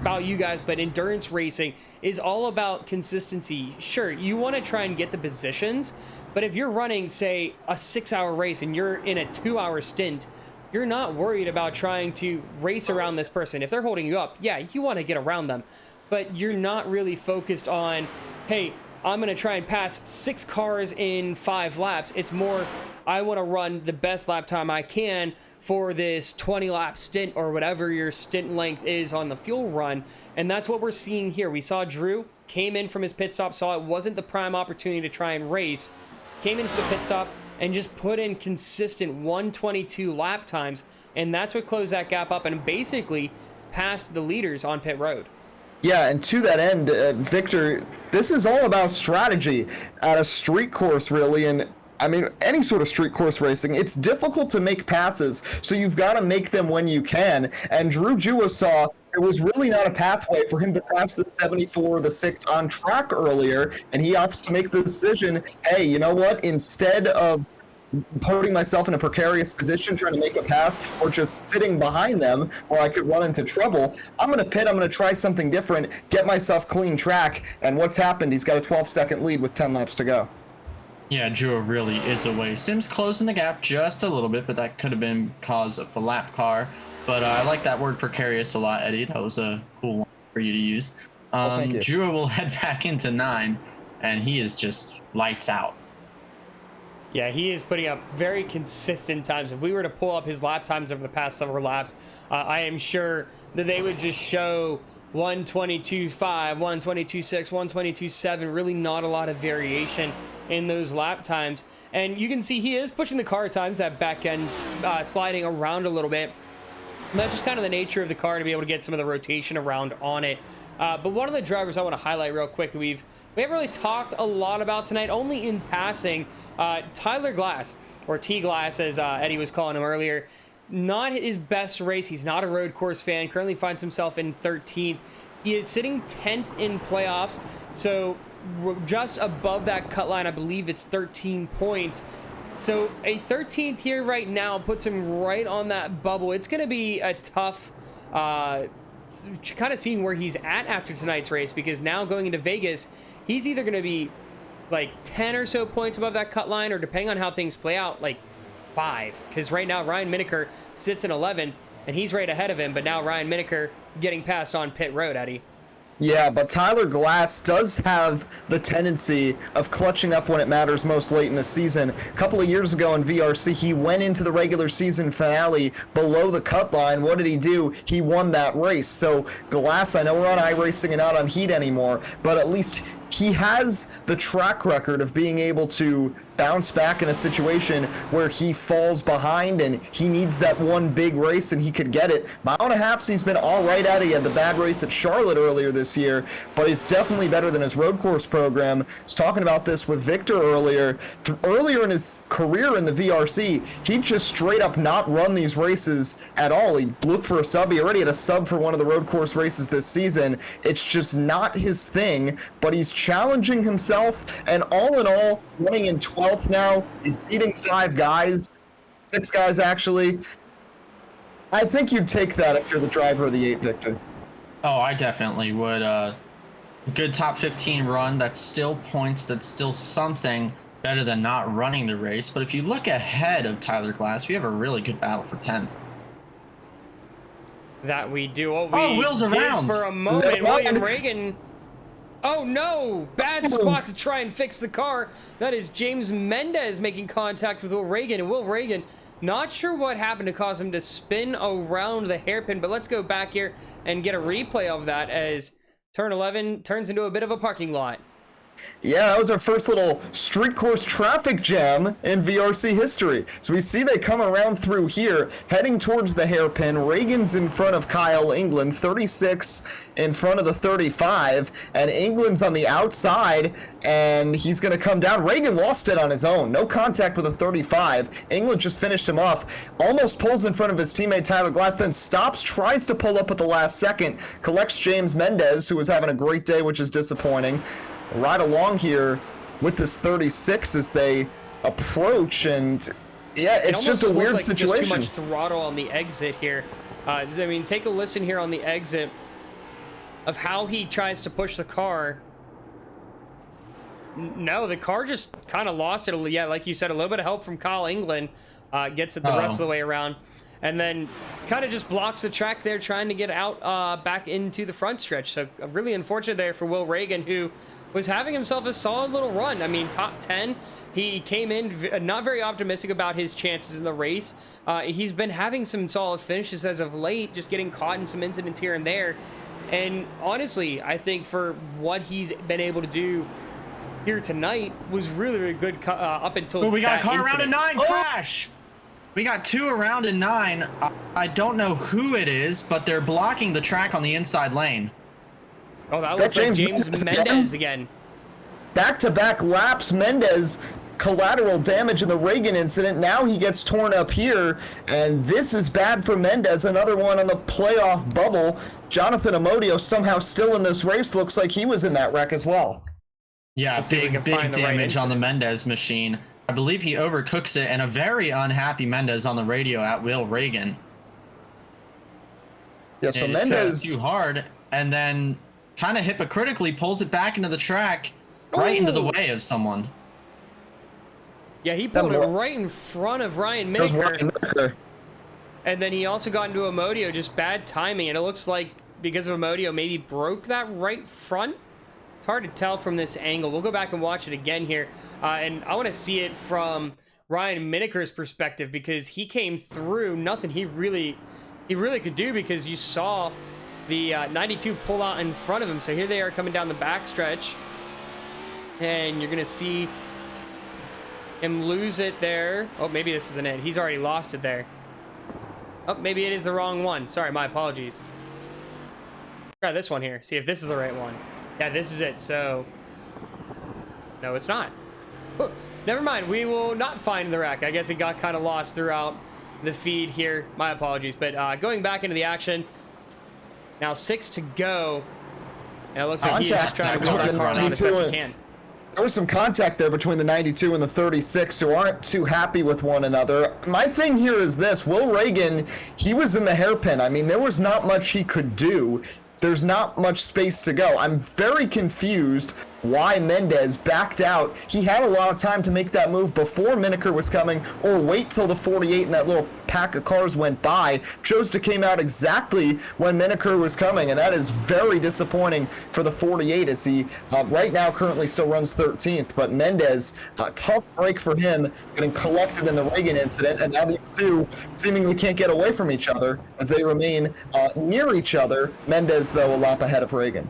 about you guys, but endurance racing is all about consistency. Sure, you want to try and get the positions, but if you're running, say, a 6-hour race and you're in a 2-hour stint, you're not worried about trying to race around this person. If they're holding you up, yeah, you want to get around them, but you're not really focused on, hey, I'm going to try and pass 6 cars in 5 laps. It's more, I want to run the best lap time I can for this 20-lap stint or whatever your stint length is on the fuel run. And that's what we're seeing here. We saw Drew came in from his pit stop, saw it wasn't the prime opportunity to try and race, came in for the pit stop, and just put in consistent 122 lap times, and that's what closed that gap up and basically passed the leaders on pit road. Yeah, and to that end, Victor, this is all about strategy at a street course, really, and I mean, any sort of street course racing, it's difficult to make passes, so you've got to make them when you can, and Drew Jewett saw it was really not a pathway for him to pass the 74 or the 6 on track earlier, and he opts to make the decision, hey, you know what, instead of putting myself in a precarious position trying to make a pass or just sitting behind them where I could run into trouble, I'm going to pit, I'm going to try something different, get myself clean track, and what's happened, he's got a 12-second lead with 10 laps to go. Yeah, Drew really is away. Sim's closing the gap just a little bit, but that could have been because of the lap car. But I like that word precarious a lot, Eddie. That was a cool one for you to use. Thank you. Drew will head back into 9, and he is just lights out. Yeah, he is putting up very consistent times. If we were to pull up his lap times over the past several laps, I am sure that they would just show 122.5, 122.6, 122.7, really not a lot of variation in those lap times. And you can see he is pushing the car at times, that back end sliding around a little bit. And that's just kind of the nature of the car, to be able to get some of the rotation around on it. But one of the drivers I want to highlight real quick that we haven't really talked a lot about tonight, only in passing, Tyler Glass, or T-Glass as Eddie was calling him earlier. Not his best race. He's not a road course fan. Currently finds himself in 13th. He is sitting 10th in playoffs, so just above that cut line. I believe it's 13 points. So a 13th here right now puts him right on that bubble. It's going to be a tough kind of seeing where he's at after tonight's race, because now going into Vegas, he's either going to be like 10 or so points above that cut line, or depending on how things play out, like 5, because right now Ryan Miniker sits in 11th and he's right ahead of him, but now Ryan Miniker getting passed on pit road, Eddie. Yeah, but Tyler Glass does have the tendency of clutching up when it matters most late in the season. A couple of years ago in VRC, he went into the regular season finale below the cut line. What did he do? He won that race. So Glass, I know we're on iRacing and not on Heat anymore, but at least he has the track record of being able to bounce back in a situation where he falls behind and he needs that one big race and he could get it. Mile and a half, he's been all right at it. He had the bad race at Charlotte earlier this year, but it's definitely better than his road course program. I was talking about this with Victor earlier. Earlier in his career in the VRC, he'd just straight up not run these races at all. He'd look for a sub. He already had a sub for one of the road course races this season. It's just not his thing, but he's challenging himself, and all in all, running in 12th now. He's beating 5 guys, 6 guys actually. I think you'd take that if you're the driver of the 8, Victor. Oh, I definitely would. Good top 15 run. That's still points. That's still something better than not running the race. But if you look ahead of Tyler Glass, we have a really good battle for 10th. That we do. Wheels around for a moment. William Reagan. Oh no! Bad spot to try and fix the car. That is James Mendez making contact with Will Reagan. And Will Reagan, not sure what happened to cause him to spin around the hairpin, but let's go back here and get a replay of that as turn 11 turns into a bit of a parking lot. Yeah, that was our first little street course traffic jam in VRC history. So we see they come around through here, heading towards the hairpin. Reagan's in front of Kyle England, 36 in front of the 35, and England's on the outside, and he's going to come down. Reagan lost it on his own. No contact with the 35. England just finished him off, almost pulls in front of his teammate Tyler Glass, then stops, tries to pull up at the last second, collects James Mendez, who was having a great day, which is disappointing. Right along here with this 36 as they approach, and yeah, it's just a weird situation. Just too much throttle on the exit here. I mean, take a listen here on the exit of how he tries to push the car. No, the car just kind of lost it. Yeah, like you said, a little bit of help from Kyle England gets it the rest of the way around, and then kind of just blocks the track there, trying to get out back into the front stretch. So really unfortunate there for Will Reagan, who was having himself a solid little run. I mean, top 10. He came in not very optimistic about his chances in the race. He's been having some solid finishes as of late, just getting caught in some incidents here and there. And honestly, I think for what he's been able to do here tonight was really, really good up until we got a car incident. around in 9 crash. We got 2 around in 9. I don't know who it is, but they're blocking the track on the inside lane. Oh, that looks like James Mendez again. Back-to-back laps, Mendez, collateral damage in the Reagan incident. Now he gets torn up here, and this is bad for Mendez. Another one on the playoff bubble. Jonathan Amodio somehow still in this race. Looks like he was in that wreck as well. Yeah, big damage on the Mendez machine. I believe he overcooks it, and a very unhappy Mendez on the radio at Will Reagan. Yeah, so Mendez too hard, and then kind of hypocritically pulls it back into the track, right into the way of someone. Yeah, he pulled it That- right in front of Ryan There's Miniker. Ryan Miniker. And then he also got into a Modio, just bad timing. And it looks like because of a Modio, maybe broke that right front. It's hard to tell from this angle. We'll go back and watch it again here. And I want to see it from Ryan Miniker's perspective, because he came through. Nothing he really could do, because you saw the 92 pull out in front of him. So here they are coming down the backstretch. And you're going to see him lose it there. Oh, maybe this isn't it. He's already lost it there. Oh, maybe it is the wrong one. Sorry, my apologies. Try this one here. See if this is the right one. Yeah, this is it. So, no, it's not. Oh, never mind. We will not find the wreck. I guess it got kind of lost throughout the feed here. My apologies. But going back into the action. Now 6 to go. And it looks like he's just trying to wheel that car around as best he can. There was some contact there between the 92 and the 36 who aren't too happy with one another. My thing here is this. Will Reagan, he was in the hairpin. I mean, there was not much he could do. There's not much space to go. I'm very confused why Mendez backed out. He had a lot of time to make that move before Miniker was coming, or wait till the 48 and that little pack of cars went by. Chose to came out exactly when Miniker was coming, and that is very disappointing for the 48, as he right now currently still runs 13th. But Mendez, tough break for him, getting collected in the Reagan incident, and now these two seemingly can't get away from each other as they remain near each other. Mendez, though, a lap ahead of Reagan.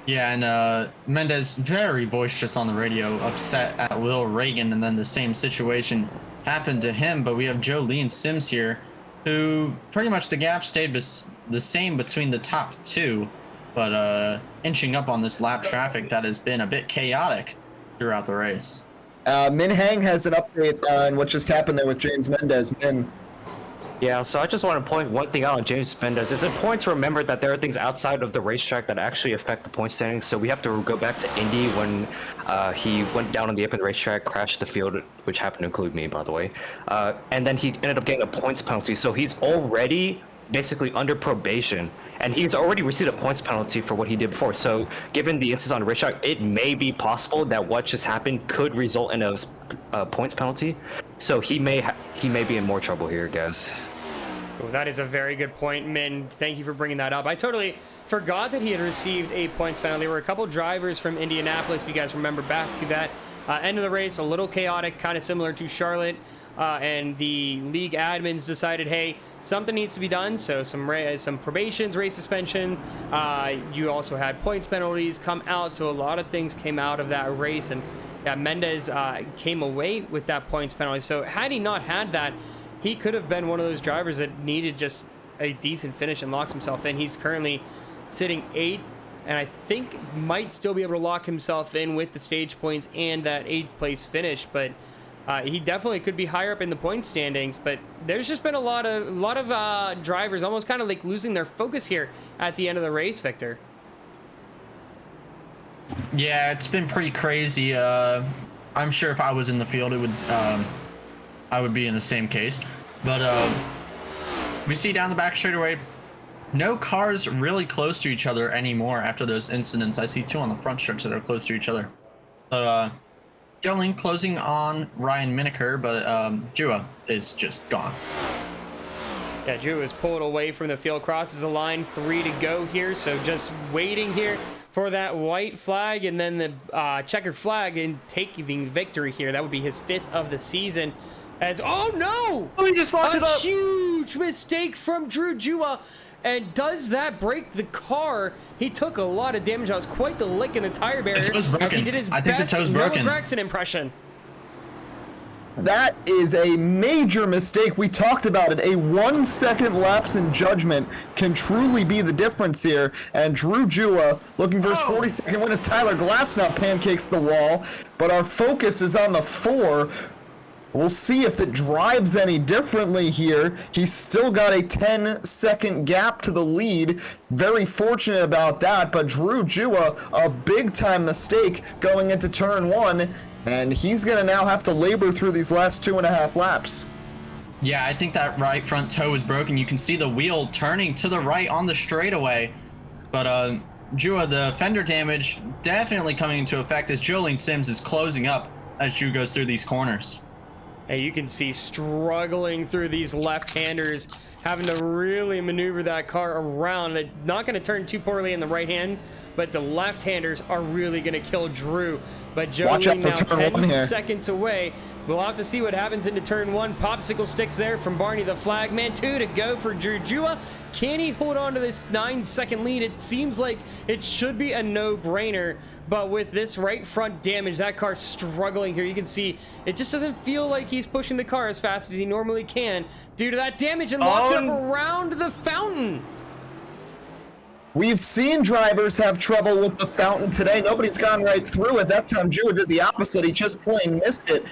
Yeah, and Mendez very boisterous on the radio, upset at Will Reagan, and then the same situation happened to him. But we have Jolene Sims here, who pretty much the gap stayed the same between the top two, but inching up on this lap traffic that has been a bit chaotic throughout the race. Min Hang has an update on what just happened there with James Mendez. Min. Yeah, so I just want to point one thing out on James Mendez. It's important to remember that there are things outside of the racetrack that actually affect the point standings. So we have to go back to Indy when he went down on the open racetrack, crashed the field, which happened to include me, by the way. And then he ended up getting a points penalty. So he's already basically under probation, and he's already received a points penalty for what he did before. So given the instance on the racetrack, it may be possible that what just happened could result in a points penalty. So he may be in more trouble here, guys. Oh, that is a very good point, Min. Thank you for bringing that up. I totally forgot that he had received a points penalty. There were a couple drivers from Indianapolis, if you guys remember back to that end of the race, a little chaotic, kind of similar to Charlotte. And the league admins decided, hey, something needs to be done. So some probations, race suspension. You also had points penalties come out. So a lot of things came out of that race. And yeah, Mendez came away with that points penalty. So had he not had that, he could have been one of those drivers that needed just a decent finish and locks himself in. He's currently sitting 8th, and I think might still be able to lock himself in with the stage points and that 8th place finish. But he definitely could be higher up in the point standings. But there's just been a lot of drivers almost kind of like losing their focus here at the end of the race, Victor. Yeah, it's been pretty crazy. I'm sure if I was in the field, it would. I would be in the same case. But we see down the back straightaway, no cars really close to each other anymore after those incidents. I see 2 on the front stretch that are close to each other. But Jolene closing on Ryan Miniker, but Jua is just gone. Yeah, Jua is pulled away from the field, crosses the line, 3 to go here. So just waiting here for that white flag and then the checkered flag and taking the victory here. That would be his 5th of the season. Oh no! Oh, he just locked it up. A huge mistake from Drew Jua. And does that break the car? He took a lot of damage. That was quite the lick in the tire barrier. The toe's broken. As he did his I think best the toe's Noah broken. Gregson impression. That is a major mistake. We talked about it. A 1-second lapse in judgment can truly be the difference here. And Drew Jua looking for his 42nd win as Tyler Glassnut pancakes the wall. But our focus is on the 4. We'll see if it drives any differently here. He's still got a 10-second gap to the lead. Very fortunate about that, but Drew Jua, a big-time mistake going into turn 1, and he's going to now have to labor through these last 2.5 laps. Yeah, I think that right front toe is broken. You can see the wheel turning to the right on the straightaway. But Jua, the fender damage definitely coming into effect as Jolene Sims is closing up as Drew goes through these corners. And you can see struggling through these left-handers, having to really maneuver that car around. They're not going to turn too poorly in the right hand, but the left-handers are really going to kill Drew. But Jolene now 10 seconds away. We'll have to see what happens into turn 1. Popsicle sticks there from Barney the Flagman. 2 to go for Drew Jua. Can he hold on to this 9-second lead? It seems like it should be a no-brainer, but with this right front damage, that car's struggling here. You can see it just doesn't feel like he's pushing the car as fast as he normally can due to that damage, and locks it up around the fountain. We've seen drivers have trouble with the fountain today. Nobody's gone right through it. That time Drew did the opposite. He just plain missed it.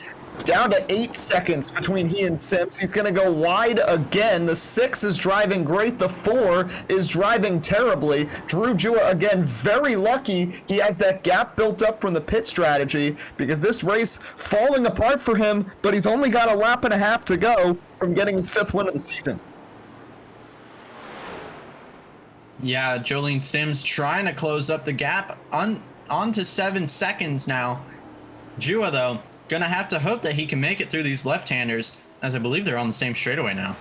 Down to 8 seconds between he and Sims. He's going to go wide again. The 6 is driving great. The 4 is driving terribly. Drew Jua, again, very lucky he has that gap built up from the pit strategy, because this race falling apart for him, but he's only got a lap and a half to go from getting his 5th win of the season. Yeah, Jolene Sims trying to close up the gap on to 7 seconds now. Jua, though, gonna have to hope that he can make it through these left-handers, as I believe they're on the same straightaway now.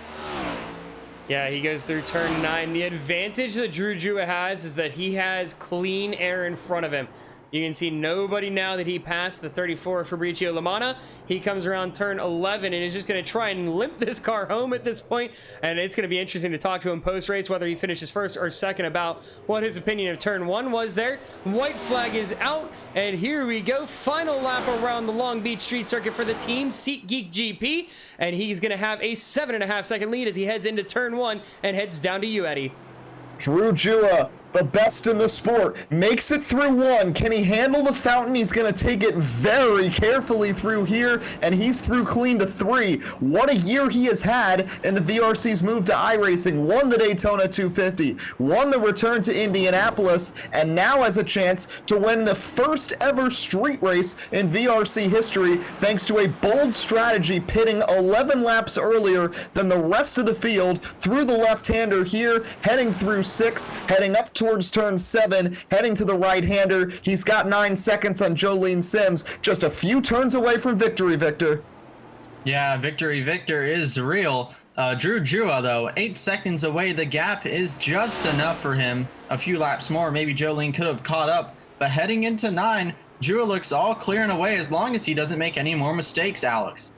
Yeah, he goes through turn 9. The advantage that Drew Jua has is that he has clean air in front of him. You can see nobody now that he passed the 34 Fabricio Lamana. He comes around turn 11 and is just going to try and limp this car home at this point. And it's going to be interesting to talk to him post-race, whether he finishes first or second, about what his opinion of turn 1 was there. White flag is out, and here we go. Final lap around the Long Beach Street Circuit for the team, SeatGeek GP. And he's going to have a 7.5 second lead as he heads into turn 1 and heads down to you, Eddie. Drew Jua, the best in the sport, makes it through 1. Can he handle the fountain? He's going to take it very carefully through here, and he's through clean to 3. What a year he has had in the VRC's move to iRacing. Won the Daytona 250, won the return to Indianapolis, and now has a chance to win the first ever street race in VRC history, thanks to a bold strategy pitting 11 laps earlier than the rest of the field through the left-hander here, heading through 6, heading up towards turn 7, heading to the right-hander. He's got 9 seconds on Jolene Sims, just a few turns away from victory, Victor. Yeah, victory, Victor is real. Drew Jua, though, 8 seconds away. The gap is just enough for him. A few laps more, maybe Jolene could have caught up. But heading into 9, Jua looks all clear and away as long as he doesn't make any more mistakes, Alex.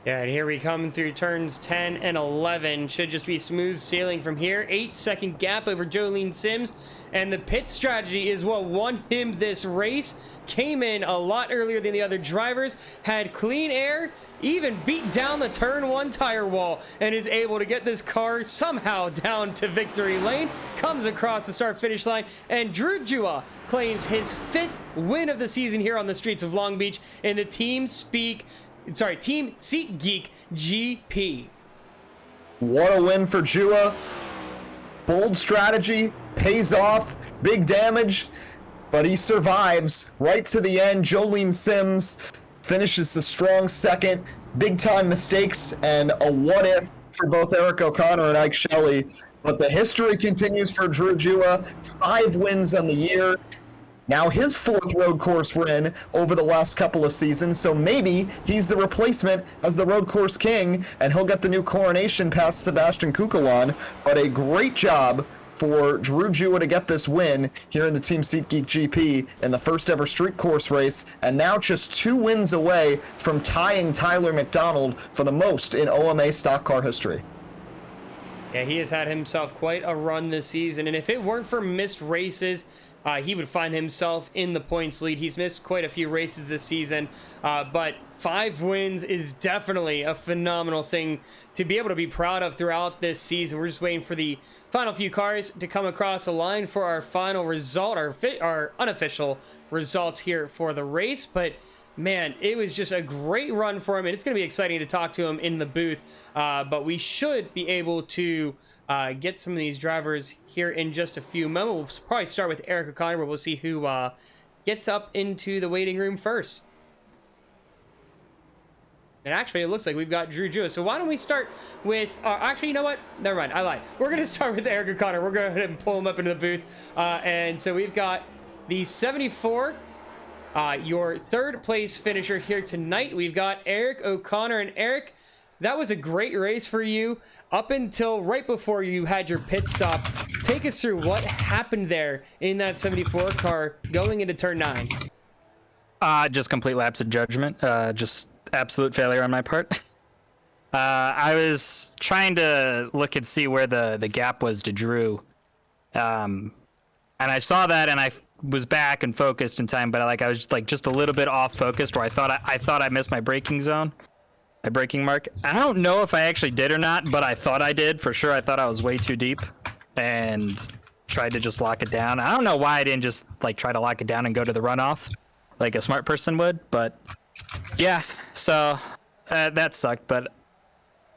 Yeah, and here we come through turns 10 and 11. Should just be smooth sailing from here. 8-second gap over Jolene Sims. And the pit strategy is what won him this race. Came in a lot earlier than the other drivers. Had clean air. Even beat down the turn 1 tire wall. And is able to get this car somehow down to victory lane. Comes across the start-finish line. And Drew Jua claims his 5th win of the season here on the streets of Long Beach in the Team SeatGeek GP. What a win for Jua. Bold strategy, pays off, big damage, but he survives right to the end. Jolene Sims finishes a strong 2nd. Big time mistakes and a what if for both Eric O'Connor and Ike Shelley. But the history continues for Drew Jua. 5 wins on the year. Now his 4th road course win over the last couple of seasons, so maybe he's the replacement as the road course king, and he'll get the new coronation past Sebastian Kukulon. But a great job for Drew Jua to get this win here in the Team SeatGeek GP in the first ever street course race, and now just 2 wins away from tying Tyler McDonald for the most in OMA stock car history. Yeah, he has had himself quite a run this season, and if it weren't for missed races, he would find himself in the points lead. He's missed quite a few races this season, but 5 wins is definitely a phenomenal thing to be able to be proud of throughout this season. We're just waiting for the final few cars to come across the line for our final result, our unofficial results here for the race. But man, it was just a great run for him, and it's going to be exciting to talk to him in the booth. But we should be able to get some of these drivers here in just a few moments. We'll probably start with Eric O'Connor, but we'll see who gets up into the waiting room first. And actually, it looks like we've got Drew Jua. So why don't we start with... actually, you know what? Never mind. I lied. We're going to start with Eric O'Connor. We're going to go ahead and pull him up into the booth. And so we've got the 74 Your third place finisher here tonight, we've got Eric O'Connor. And Eric, that was a great race for you up until right before you had your pit stop. Take us through what happened there in that 74 car going into turn 9. Just complete lapse of judgment. Just absolute failure on my part. I was trying to look and see where the gap was to Drew. And I saw that and I was back and focused in time, but I was just a little bit off focused where I thought I missed my braking zone. My braking mark. I don't know if I actually did or not, but I thought I did for sure. I thought I was way too deep and tried to just lock it down. I don't know why I didn't just try to lock it down and go to the runoff like a smart person would, but yeah, so that sucked. But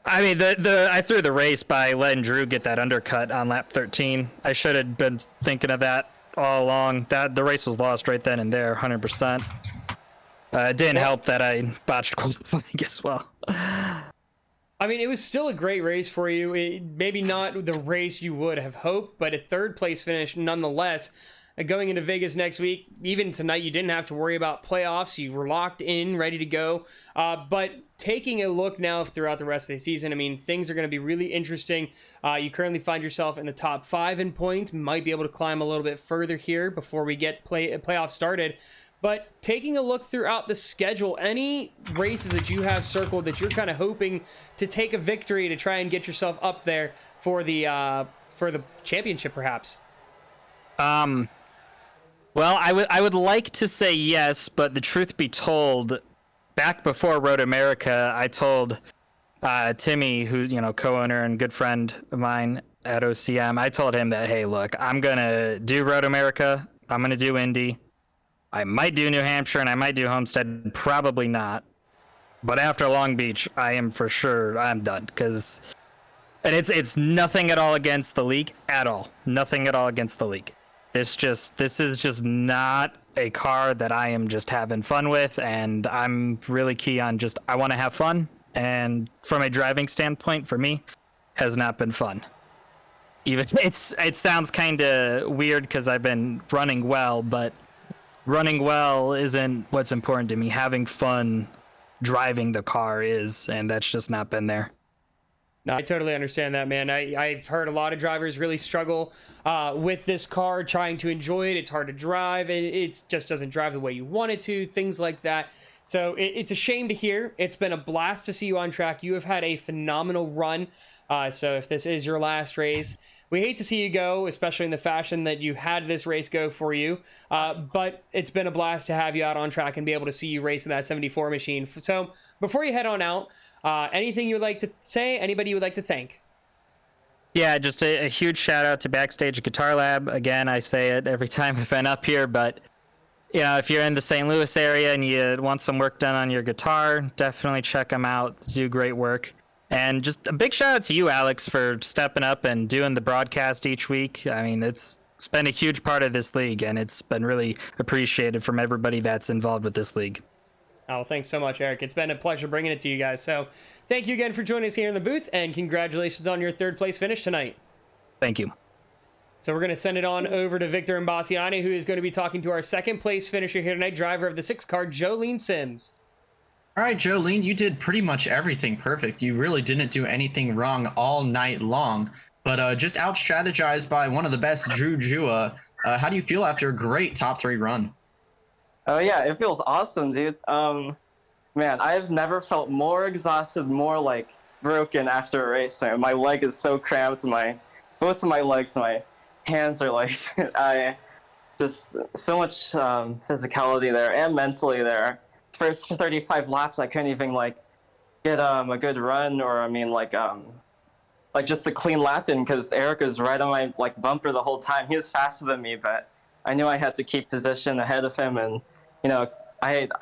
I mean, I threw the race by letting Drew get that undercut on lap 13. I should have been thinking of that all along. That the race was lost right then and there, 100%. It didn't help that I botched qualifying as well. I mean, it was still a great race for you. Maybe not the race you would have hoped, but a third place finish nonetheless. Going into Vegas next week, even tonight, you didn't have to worry about playoffs. You were locked in, ready to go. But taking a look now throughout the rest of the season, I mean, things are going to be really interesting. You currently find yourself in the top 5 in points. Might be able to climb a little bit further here before we get playoffs started. But taking a look throughout the schedule, any races that you have circled that you're kind of hoping to take a victory to try and get yourself up there for the championship, perhaps? Well, I would like to say yes, but the truth be told, back before Road America, I told Timmy, who co-owner and good friend of mine at OCM, I told him that, hey, look, I'm gonna do Road America, I'm gonna do Indy. I might do New Hampshire and I might do Homestead, probably not. But after Long Beach, I'm done. And it's nothing at all against the league at all. Nothing at all against the league. This is just not a car that I am just having fun with, and I'm really key on I want to have fun. And from a driving standpoint, for me, has not been fun. Even it sounds kind of weird because I've been running well, but running well isn't what's important to me. Having fun driving the car is, and that's just not been there. No, I totally understand that, man. I've heard a lot of drivers really struggle with this car, trying to enjoy it. It's hard to drive, and it just doesn't drive the way you want it to, things like that. So it's a shame to hear. It's been a blast to see you on track. You have had a phenomenal run. So if this is your last race, we hate to see you go, especially in the fashion that you had this race go for you. But it's been a blast to have you out on track and be able to see you race in that 74 machine. So before you head on out, anything you would like to say? Anybody you would like to thank? Yeah, just a huge shout out to Backstage Guitar Lab. Again, I say it every time I've been up here, but if you're in the St. Louis area and you want some work done on your guitar, definitely check them out. They do great work. And just a big shout out to you, Alex, for stepping up and doing the broadcast each week. I mean, it's been a huge part of this league, and it's been really appreciated from everybody that's involved with this league. Oh, thanks so much, Eric. It's been a pleasure bringing it to you guys. So thank you again for joining us here in the booth, and congratulations on your third place finish tonight. Thank you. So we're going to send it on over to Victor Imbasiani, who is going to be talking to our second place finisher here tonight, driver of the 6 car, Jolene Sims. All right, Jolene, you did pretty much everything perfect. You really didn't do anything wrong all night long, but just out-strategized by one of the best, Drew Jua. How do you feel after a great top 3 run? Oh yeah, it feels awesome, dude. Man, I've never felt more exhausted, more broken after a race. My leg is so cramped. Both of my legs, my hands are just so much physicality there and mentally there. First 35 laps, I couldn't even get a good run, or just a clean lap in, because Eric was right on my bumper the whole time. He was faster than me, but I knew I had to keep position ahead of him, and I'm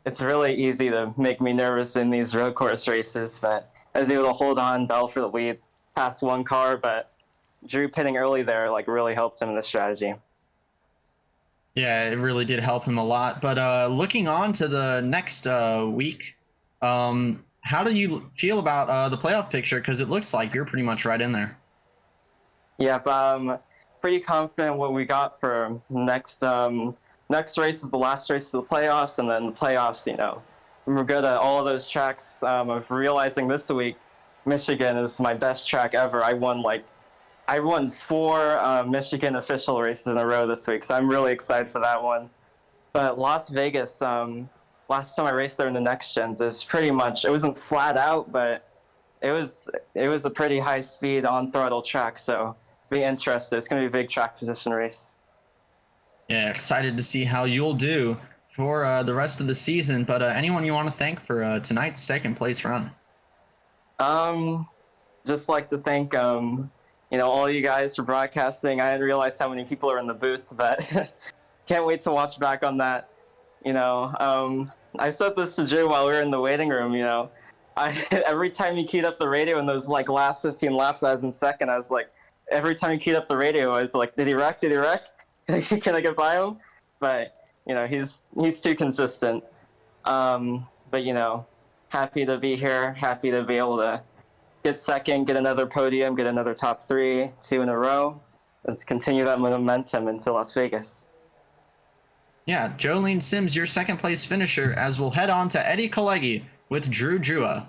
it's really easy to make me nervous in these road course races, but I was able to hold on, battle for the lead, past one car, but Drew pitting early there really helped him in the strategy. Yeah, it really did help him a lot. But looking on to the next week, how do you feel about the playoff picture? Because it looks like you're pretty much right in there. Yep. pretty confident what we got for next race is the last race of the playoffs, and then the playoffs, we're good at all of those tracks. I'm realizing this week, Michigan is my best track ever. I won 4 Michigan official races in a row this week, so I'm really excited for that one. But Las Vegas, last time I raced there in the next gens, is pretty much, it wasn't flat out, but it was a pretty high speed on throttle track, so be interested. It's going to be a big track position race. Yeah, excited to see how you'll do for the rest of the season. But anyone you want to thank for tonight's second place run? Just like to thank all you guys for broadcasting. I didn't realize how many people are in the booth, but can't wait to watch back on that. I said this to Drew while we were in the waiting room. Every time you keyed up the radio in those last 15 laps, I was in second. I was like, every time you keyed up the radio, I was like, did he wreck? Did he wreck? Can I get by him? But he's too consistent. But happy to be here. Happy to be able to get second, get another podium, get another top 3, 2 in a row. Let's continue that momentum into Las Vegas. Yeah, Jolene Sims, your second place finisher, as we'll head on to Eddie Kalegi with Drew Jua.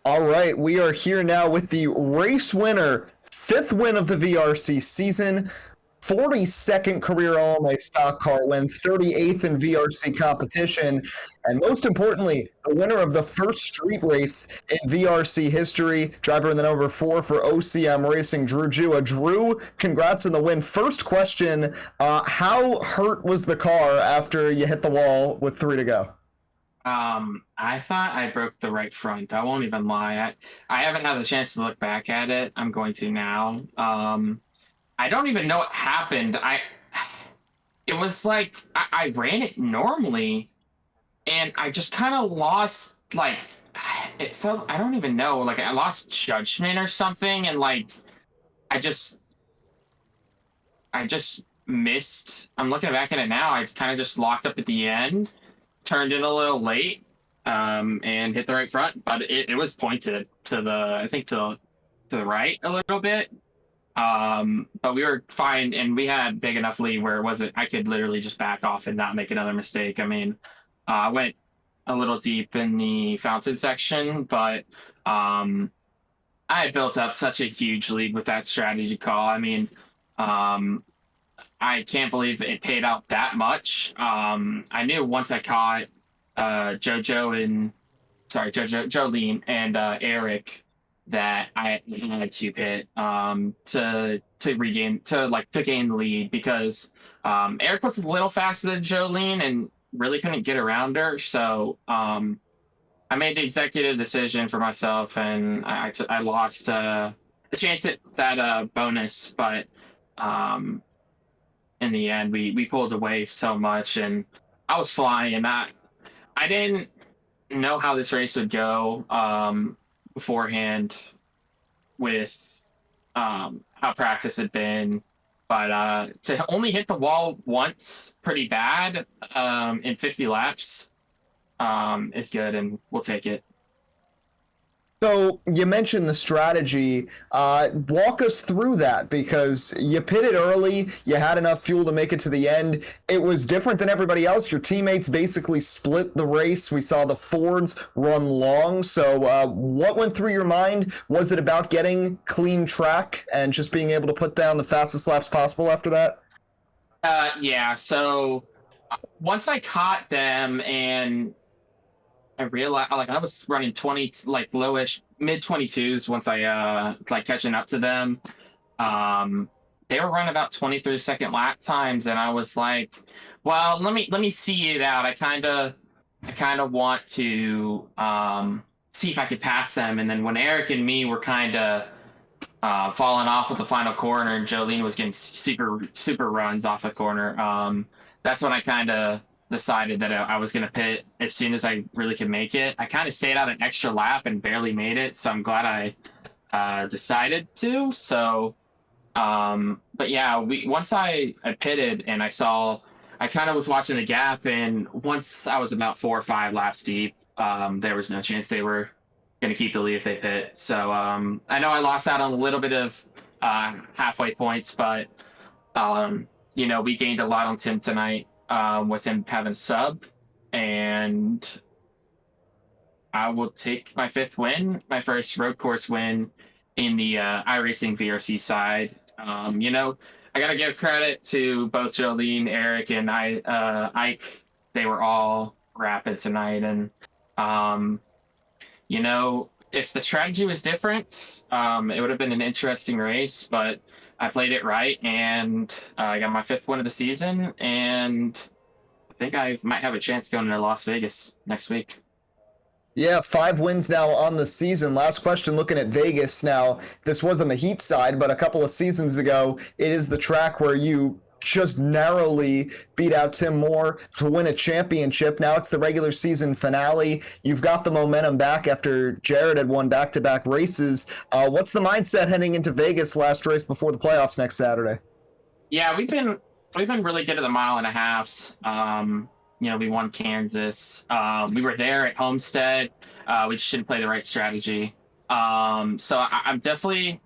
All right, we are here now with the race winner, 5th win of the VRC season, 42nd career OMA stock car win, 38th in VRC competition, and most importantly, the winner of the first street race in VRC history, driver in the number 4 for OCM Racing, Drew Jua. Drew, congrats on the win. First question, how hurt was the car after you hit the wall with 3 to go? I thought I broke the right front. I won't even lie. I haven't had the chance to look back at it. I'm going to now. I don't even know what happened. It was like I ran it normally, and I just kind of lost, it felt, I don't even know, I lost judgment or something, and I just missed. I'm looking back at it now. I kind of just locked up at the end, turned in a little late, and hit the right front, but it was pointed to the right a little bit. But we were fine, and we had big enough lead where I could literally just back off and not make another mistake. I mean, I went a little deep in the fountain section, but I had built up such a huge lead with that strategy call. I mean, I can't believe it paid out that much. I knew once I caught Jolene and Eric that I had to pit to gain the lead, because Eric was a little faster than Jolene and really couldn't get around her. So I made the executive decision for myself, and I lost a chance at that bonus, but in the end we pulled away so much, and I was flying. I didn't know how this race would go beforehand with how practice had been, but to only hit the wall once pretty bad in 50 laps is good, and we'll take it. So you mentioned the strategy. Walk us through that, because you pitted early, you had enough fuel to make it to the end. It was different than everybody else. Your teammates basically split the race. We saw the Fords run long. So what went through your mind? Was it about getting clean track and just being able to put down the fastest laps possible after that? Yeah, so once I caught them and I realized, I was running 20, lowish, mid 22s once I catching up to them. They were running about 23-second lap times, and I was like, well, let me see it out. I kind of want to see if I could pass them. And then when Eric and me were kind of falling off at the final corner, and Jolene was getting super runs off the corner, that's when I kind of decided that I was going to pit as soon as I really could make it. I kind of stayed out an extra lap and barely made it, so I'm glad I decided to. So, but yeah, once I pitted and I kind of was watching the gap, and once I was about 4 or 5 laps deep, there was no chance they were going to keep the lead if they pit. So I know I lost out on a little bit of halfway points, but we gained a lot on Tim tonight with him having a sub, and I will take my 5th win, my first road course win in the iRacing VRC side. I got to give credit to both Jolene, Eric, and Ike. They were all rapid tonight. And, if the strategy was different, it would have been an interesting race, but I played it right, and I got my 5th win of the season, and I think I might have a chance going to Las Vegas next week. Yeah, 5 wins now on the season. Last question, looking at Vegas now. This was on the heat side, but a couple of seasons ago, it is the track where you just narrowly beat out Tim Moore to win a championship. Now it's the regular season finale. You've got the momentum back after Jared had won back-to-back races. What's the mindset heading into Vegas, last race before the playoffs next Saturday? Yeah, we've been really good at the 1.5 miles. We won Kansas. We were there at Homestead. We just didn't play the right strategy. So I'm definitely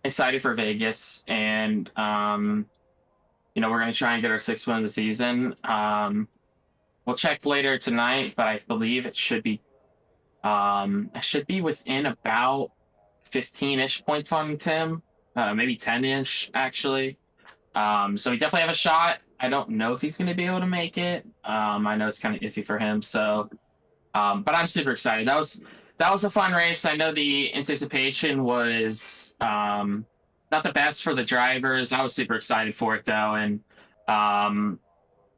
excited for Vegas, and we're going to try and get our 6th win of the season. We'll check later tonight, but I believe it should be within about 15-ish points on Tim, maybe 10-ish actually. So we definitely have a shot. I don't know if he's going to be able to make it. I know it's kind of iffy for him. So, but I'm super excited. That was a fun race. I know the anticipation was not the best for the drivers. I was super excited for it though, and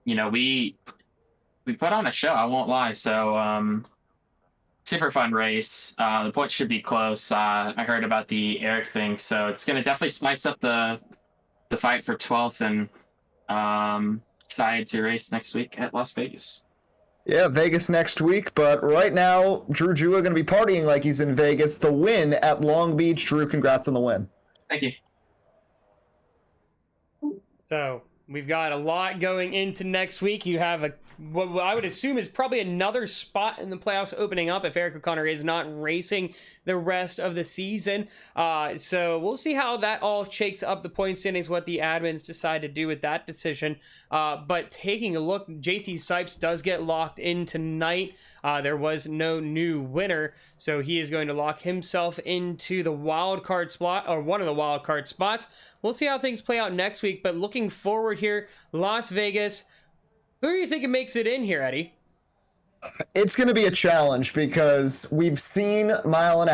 we put on a show. I won't lie. So, super fun race. The points should be close. I heard about the Eric thing, so it's going to definitely spice up the fight for 12th, and excited to race next week at Las Vegas. Yeah, Vegas next week, but right now, Drew Jua going to be partying like he's in Vegas. The win at Long Beach. Drew, congrats on the win. Thank you. So we've got a lot going into next week. You have what I would assume is probably another spot in the playoffs opening up if Eric O'Connor is not racing the rest of the season. So we'll see how that all shakes up the point standings, what the admins decide to do with that decision. But taking a look, JT Sipes does get locked in tonight. There was no new winner, so he is going to lock himself into the wild card spot, or one of the wild card spots. We'll see how things play out next week, but looking forward here, Las Vegas. Who are you thinking makes it in here, Eddie? It's going to be a challenge because we've seen 1.5 miles.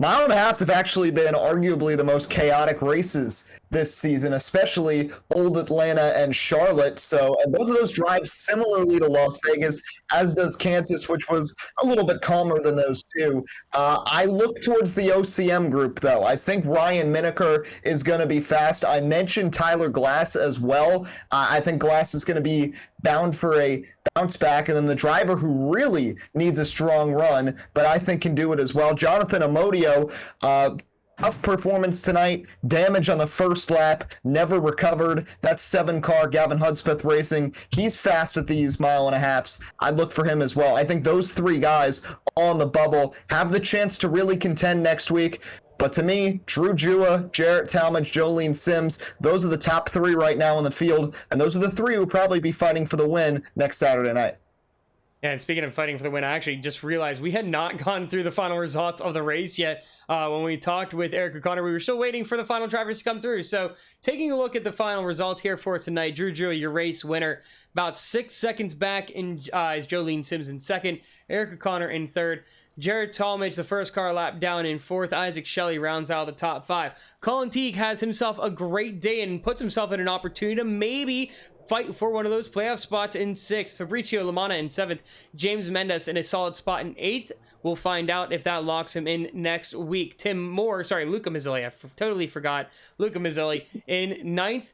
1.5 miles have actually been arguably the most chaotic races this season, especially Old Atlanta and Charlotte. So, and both of those drive similarly to Las Vegas, as does Kansas, which was a little bit calmer than those two. I look towards the OCM group, though. I think Ryan Mineker is going to be fast. I mentioned Tyler Glass as well. I think Glass is going to be bound for a bounce back, and then the driver who really needs a strong run, but I think can do it as well, Jonathan Amodio. Tough performance tonight, damage on the first lap, never recovered. That's 7-car Gavin Hudspeth Racing. He's fast at these 1.5 miles. I'd look for him as well. I think those 3 guys on the bubble have the chance to really contend next week. But to me, Drew Jua, Jarrett Talmadge, Jolene Sims, those are the top 3 right now in the field, and those are the 3 who will probably be fighting for the win next Saturday night. Yeah, and speaking of fighting for the win, I actually just realized we had not gone through the final results of the race yet. When we talked with Eric O'Connor, we were still waiting for the final drivers to come through. So taking a look at the final results here for tonight, Drew Jua, your race winner, about 6 seconds back is Jolene Sims in second, Eric O'Connor in third, Jared Talmadge, the first car lap down in fourth. Isaac Shelley rounds out the top 5. Colin Teague has himself a great day and puts himself in an opportunity to maybe fight for one of those playoff spots in 6th. Fabricio Lamana in 7th. James Mendes in a solid spot in 8th. We'll find out if that locks him in next week. Luca Mazzilli. I totally forgot. Luca Mazzilli in 9th.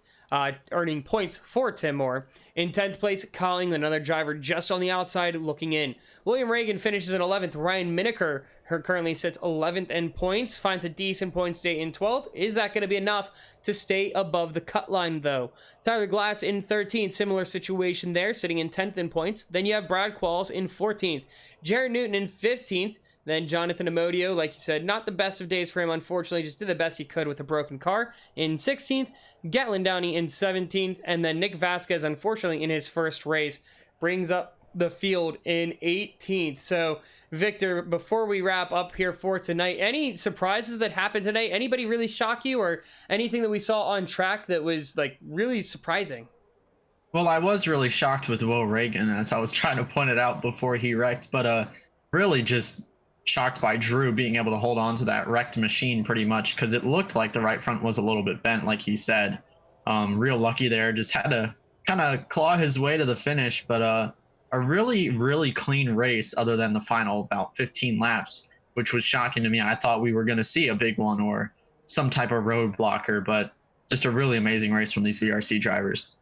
Earning points for Tim Moore. In 10th place, Colling, another driver just on the outside looking in. William Reagan finishes in 11th. Ryan Mineker currently sits 11th in points, finds a decent points day in 12th. Is that going to be enough to stay above the cut line, though? Tyler Glass in 13th, similar situation there, sitting in 10th in points. Then you have Brad Qualls in 14th. Jared Newton in 15th. Then Jonathan Amodio, like you said, not the best of days for him, unfortunately, just did the best he could with a broken car in 16th. Gatlin Downey in 17th, and then Nick Vasquez, unfortunately, in his first race, brings up the field in 18th. So, Victor, before we wrap up here for tonight, any surprises that happened tonight? Anybody really shock you, or anything that we saw on track that was like really surprising? Well, I was really shocked with Will Reagan, as I was trying to point it out before he wrecked, but really just shocked by Drew being able to hold on to that wrecked machine pretty much, because it looked like the right front was a little bit bent, like he said. Real lucky there, just had to kind of claw his way to the finish, but a really, really clean race other than the final about 15 laps, which was shocking to me. I thought we were going to see a big one or some type of roadblocker, but just a really amazing race from these VRC drivers.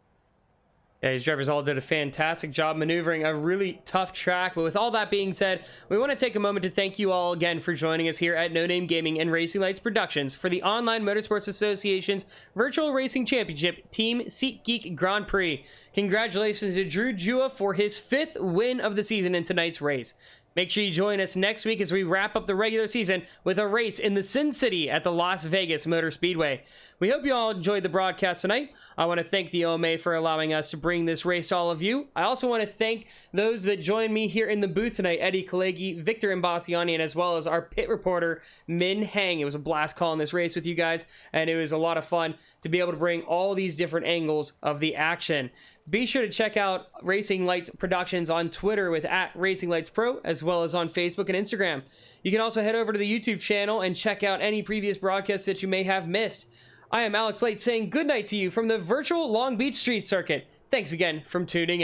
Yeah, these drivers all did a fantastic job maneuvering a really tough track. But with all that being said, we want to take a moment to thank you all again for joining us here at No Name Gaming and Racing Lights Productions for the Online Motorsports Association's Virtual Racing Championship Team SeatGeek Grand Prix. Congratulations to Drew Jua for his 5th win of the season in tonight's race. Make sure you join us next week as we wrap up the regular season with a race in the Sin City at the Las Vegas Motor Speedway. We hope you all enjoyed the broadcast tonight. I want to thank the OMA for allowing us to bring this race to all of you. I also want to thank those that joined me here in the booth tonight, Eddie Kalegi, Victor Imbastiani, and as well as our pit reporter, Min Hang. It was a blast calling this race with you guys, and it was a lot of fun to be able to bring all these different angles of the action. Be sure to check out Racing Lights Productions on Twitter with @RacingLightsPro, as well as on Facebook and Instagram. You can also head over to the YouTube channel and check out any previous broadcasts that you may have missed. I am Alex Late saying good night to you from the virtual Long Beach Street Circuit. Thanks again for tuning in.